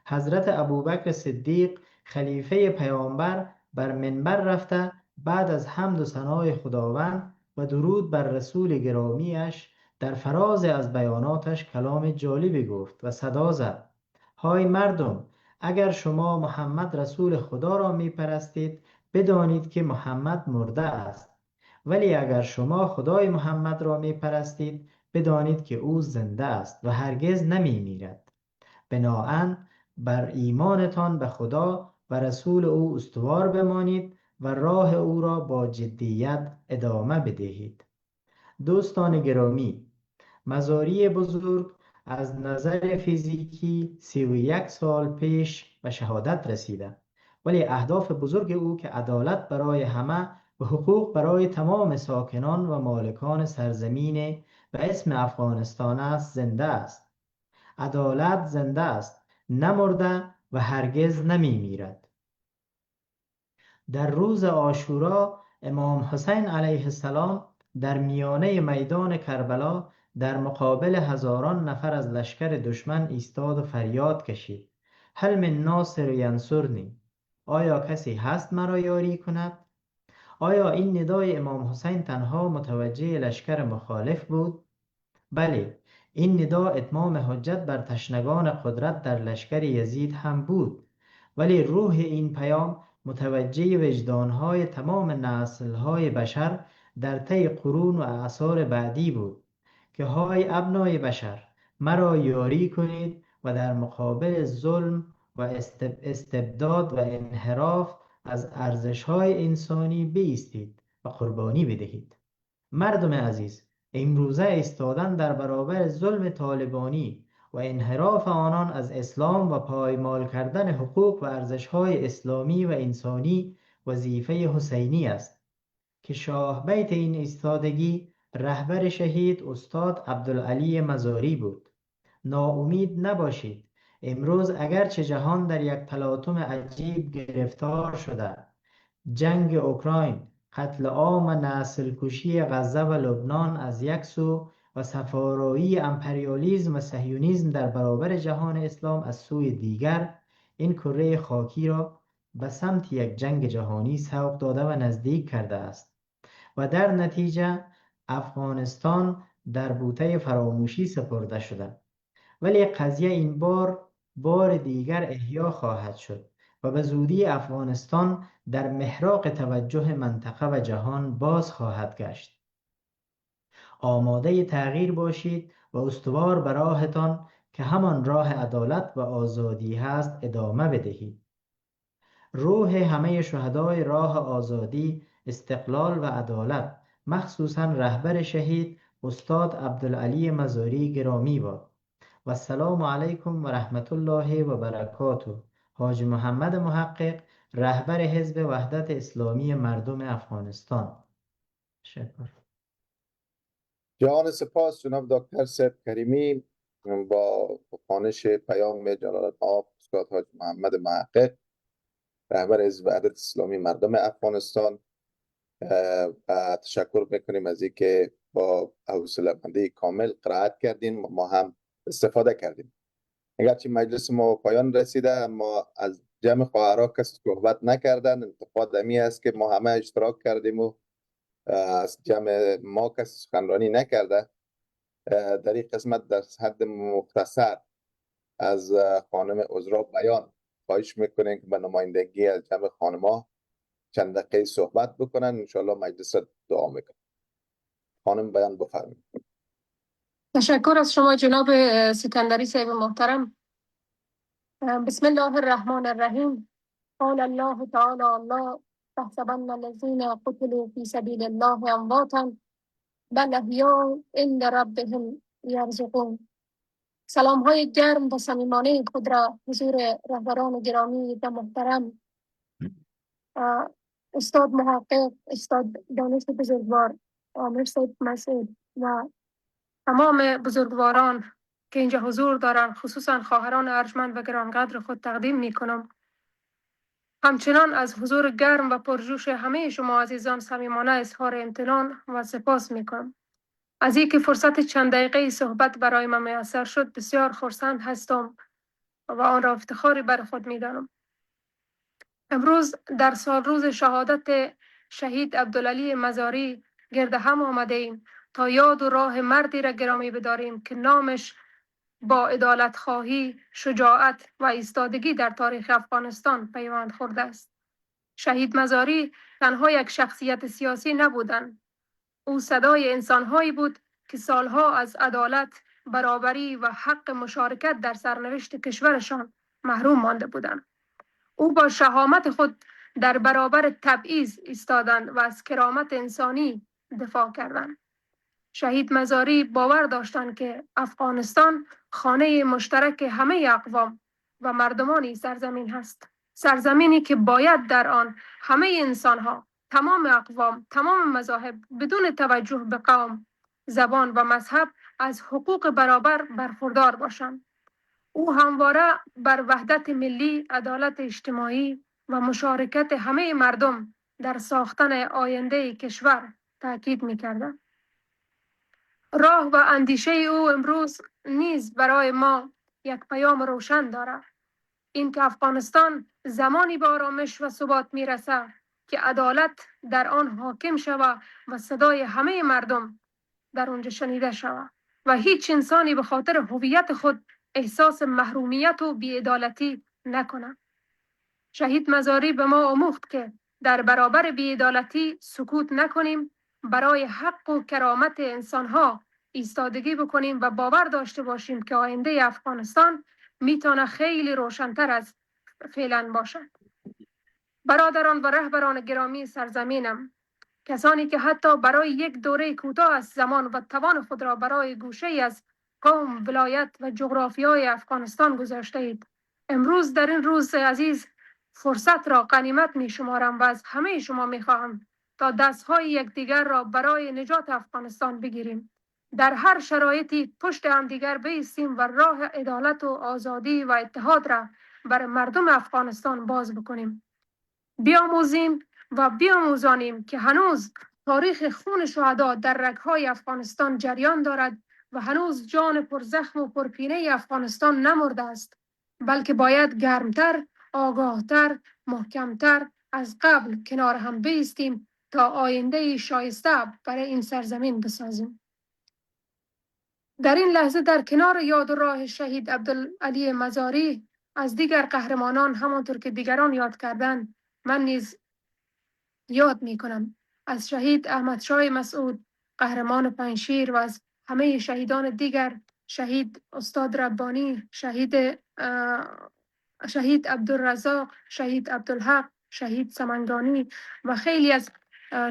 S9: حضرت ابوبکر صدیق خلیفه پیامبر بر منبر رفته بعد از حمد و ثنای خداوند و درود بر رسول گرامیش در فراز از بیاناتش کلام جالبی گفت و صدا زد: های مردم، اگر شما محمد رسول خدا را می پرستید بدانید که محمد مرده است، ولی اگر شما خدای محمد را می پرستید بدانید که او زنده است و هرگز نمی میرد. بناهن بر ایمانتان به خدا و رسول او استوار بمانید و راه او را با جدیت ادامه بدهید. دوستان گرامی، مزاری بزرگ از نظر فیزیکی 31 سال پیش به شهادت رسیده، ولی اهداف بزرگ او که عدالت برای همه و حقوق برای تمام ساکنان و مالکان سرزمین به اسم افغانستان است زنده است. عدالت زنده است، نمرده و هرگز نمی میرد. در روز عاشورا امام حسین علیه السلام در میانه میدان کربلا در مقابل هزاران نفر از لشکر دشمن ایستاد و فریاد کشید: هل من ناصر ینصرنی؟ آیا کسی هست مرا یاری کند؟ آیا این ندای امام حسین تنها متوجه لشکر مخالف بود؟ بله، این ندا اتمام حجت بر تشنگان قدرت در لشکر یزید هم بود، ولی روح این پیام متوجه وجدانهای تمام نسلهای بشر در طی قرون و اعصار بعدی بود که های ابنای بشر، مرا یاری کنید و در مقابل ظلم و استبداد و انحراف از ارزش‌های انسانی بایستید و قربانی بدهید. مردم عزیز، امروزه ایستادن در برابر ظلم طالبانی و انحراف آنان از اسلام و پایمال کردن حقوق و ارزش‌های اسلامی و انسانی وظیفه حسینی است که شاه بیت این ایستادگی رهبر شهید استاد عبدالعلی مزاری بود. ناامید نباشید. امروز اگرچه جهان در یک تلاطم عجیب گرفتار شده، جنگ اوکراین، قتل عام و نسل کشی غزه و لبنان از یک سو و صفارایی امپریالیسم و صهیونیسم در برابر جهان اسلام از سوی دیگر، این کره خاکی را به سمت یک جنگ جهانی سوق داده و نزدیک کرده است و در نتیجه افغانستان در بوته فراموشی سپرده شده. ولی قضیه این بار دیگر احیا خواهد شد و به زودی افغانستان در محراق توجه منطقه و جهان باز خواهد گشت. آماده تغییر باشید و استوار به راهتان که همان راه عدالت و آزادی هست ادامه بدهید. روح همه شهدای راه آزادی، استقلال و عدالت، مخصوصاً رهبر شهید استاد عبدالعلی مزاری گرامی باد. و السلام علیکم و رحمت الله و برکاته. حاج محمد محقق، رهبر حزب وحدت اسلامی مردم افغانستان. شکر.
S1: جهان سپاس جناب دکتر سید کریمی با خوانش پیام جلالت آب استاد حاج محمد محقق، رهبر حزب وحدت اسلامی مردم افغانستان. و تشکر میکنیم از اینکه با حوصله‌مندی کامل قرائت کردین، ما هم استفاده کردیم. اگرچه مجلس ما پایان رسیده، اما از جمع خواهرها کسی صحبت نکردن. انتقاد امی است که ما همه اشتراک کردیم و از جمع ما کسی سخنرانی نکرده. در این قسمت در حد مختصر از خانم عذرا بیان خواهش میکنیم که به نمایندگی از جمع خانم‌ها چند دقیقه صحبت بکنن. انشاءالله مجلس دعا میکنم. خانم بیان بفرمایید.
S10: تشکر از شما جناب سکندری صاحب محترم. بسم الله الرحمن الرحیم. قال الله تعالی: الله تحسبن الذين قتلوا في سبيل الله امواتا بل احیاء عند ربهم یرزقون. سلام های گرم و صمیمانه خود را حضور رهبران گرامی و محترم، استاد محقق، استاد دانش بزرگوار عامر صاحب مسعود و تمام بزرگواران که اینجا حضور دارند، خصوصا خواهران ارجمند و گرانقدر خود تقدیم می کنم. همچنان از حضور گرم و پرجوش همه شما عزیزان صمیمانه اظهار امتنان و سپاس می کنم. از اینکه فرصت چند دقیقه صحبت برای من میسر شد بسیار خرسند هستم و آن را افتخاری بر خود می دانم. امروز در سال روز شهادت شهید عبدالعلی مزاری گرد هم آمده ایم تا یاد و راه مردی را گرامی بداریم که نامش با عدالت خواهی، شجاعت و ایستادگی در تاریخ افغانستان پیوند خورده است. شهید مزاری تنها یک شخصیت سیاسی نبودند. او صدای انسانهایی بود که سالها از عدالت، برابری و حق مشارکت در سرنوشت کشورشان محروم مانده بودند. او با شهامت خود در برابر تبعیض ایستادند و از کرامت انسانی دفاع کردند. شهید مزاری باور داشتند که افغانستان خانه مشترک همه اقوام و مردمان سرزمین هست. سرزمینی که باید در آن همه انسانها، تمام اقوام، تمام مذاهب بدون توجه به قوم، زبان و مذهب از حقوق برابر برخوردار باشند. او همواره بر وحدت ملی، عدالت اجتماعی و مشارکت همه مردم در ساختن آینده کشور تاکید می‌کرد. راه و اندیشه او امروز نیز برای ما یک پیام روشن دارد. این که افغانستان زمانی به آرامش و ثبات میرسد که عدالت در آن حاکم شود و صدای همه مردم در آنجا شنیده شود و هیچ انسانی به خاطر هویت خود احساس محرومیت و بی‌عدالتی نکند. شهید مزاری به ما آموخت که در برابر بی‌عدالتی سکوت نکنیم، برای حق و کرامت انسانها ایستادگی بکنیم و باور داشته باشیم که آینده افغانستان میتونه خیلی روشن‌تر از فعلا باشد. برادران و رهبران گرامی سرزمینم، کسانی که حتی برای یک دوره کوتاه از زمان و توان خود را برای گوشه از قوم، ولایت و جغرافیای افغانستان گذاشته اید، امروز در این روز عزیز فرصت را غنیمت می شمارم و از همه شما می خواهم تا دستهای یکدیگر را برای نجات افغانستان بگیریم. در هر شرایطی پشت همدیگر بایستیم و راه عدالت و آزادی و اتحاد را بر مردم افغانستان باز بکنیم. بیاموزیم و بیاموزانیم که هنوز تاریخ خون شهدا در رگ‌های افغانستان جریان دارد و هنوز جان پرزخم و پرپینه افغانستان نمرده است، بلکه باید گرمتر، آگاهتر، محکمتر از قبل کنار هم بایستیم تا آینده شایسته برای این سرزمین بسازیم. در این لحظه در کنار یاد و راه شهید عبدالعلی مزاری از دیگر قهرمانان، همانطور که دیگران یاد کردند، من نیز یاد می کنم از شهید احمد شاه مسعود، قهرمان پنجشیر، و از همه شهیدان دیگر، شهید استاد ربانی، شهید عبدالرزاق، شهید عبدالحق، شهید سمنگانی و خیلی از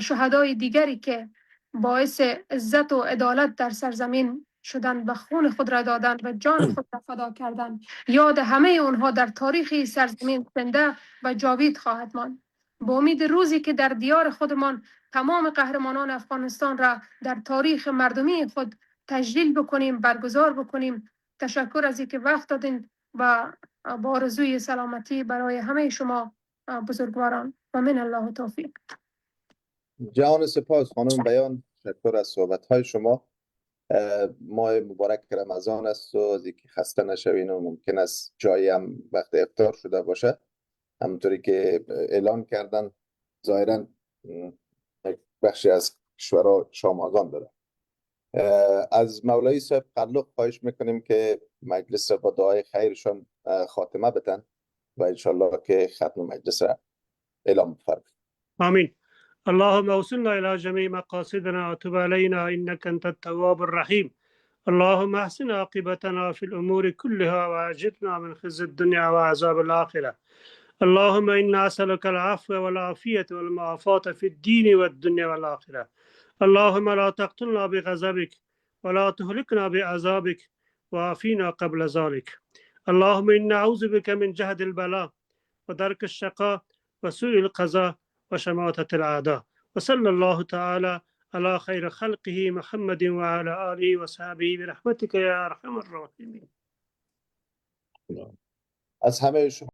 S10: شهدای دیگری که باعث عزت و عدالت در سرزمین شدند و خون خود را دادند و جان خود را فدا کردند. یاد همه اونها در تاریخ سرزمین زنده و جاوید خواهد ماند. با امید روزی که در دیار خودمان تمام قهرمانان افغانستان را در تاریخ مردمی خود تجلیل بکنیم، برگزار بکنیم. تشکر از اینکه وقت دادین و با آرزوی سلامتی برای همه شما بزرگواران و من الله توفیق.
S1: جهان سپاس خانم بیان، تشکر از صحبت‌های شما. ماه مبارک رمضان است و از اینکه خسته نشوین و ممکن است جایی هم وقت افطار شده باشه، همونطوری که اعلان کردن ظاهرا بخشی از کشورها شام آذان داره. از مولوی صاحب قلق خواهش میکنیم که مجلس با دعای خیرشان خاتمه بدن و انشالله که ختم مجلس را اعلام فرمایید.
S8: آمین. اللهم اوصلنا الى جميع مقاصدنا وتب علينا انك انت التواب الرحيم. اللهم احسن عاقبتنا في الامور كلها واجرنا من خزي الدنيا وعذاب الاخره. اللهم انا نسالك العفو والعافيه والمعافاه في الدين والدنيا والاخره. اللهم لا تقتلنا بغضبك ولا تهلكنا بعذابك وعافينا قبل ذلك. اللهم انا نعوذ بك من جهد البلاء ودرك الشقاء وسوء القضاء وشماتة الأعداء. وصلى الله تعالى على خير خلقه محمد وعلى آله وصحبه برحمتك يا أرحم الراحمين.
S1: از همه شما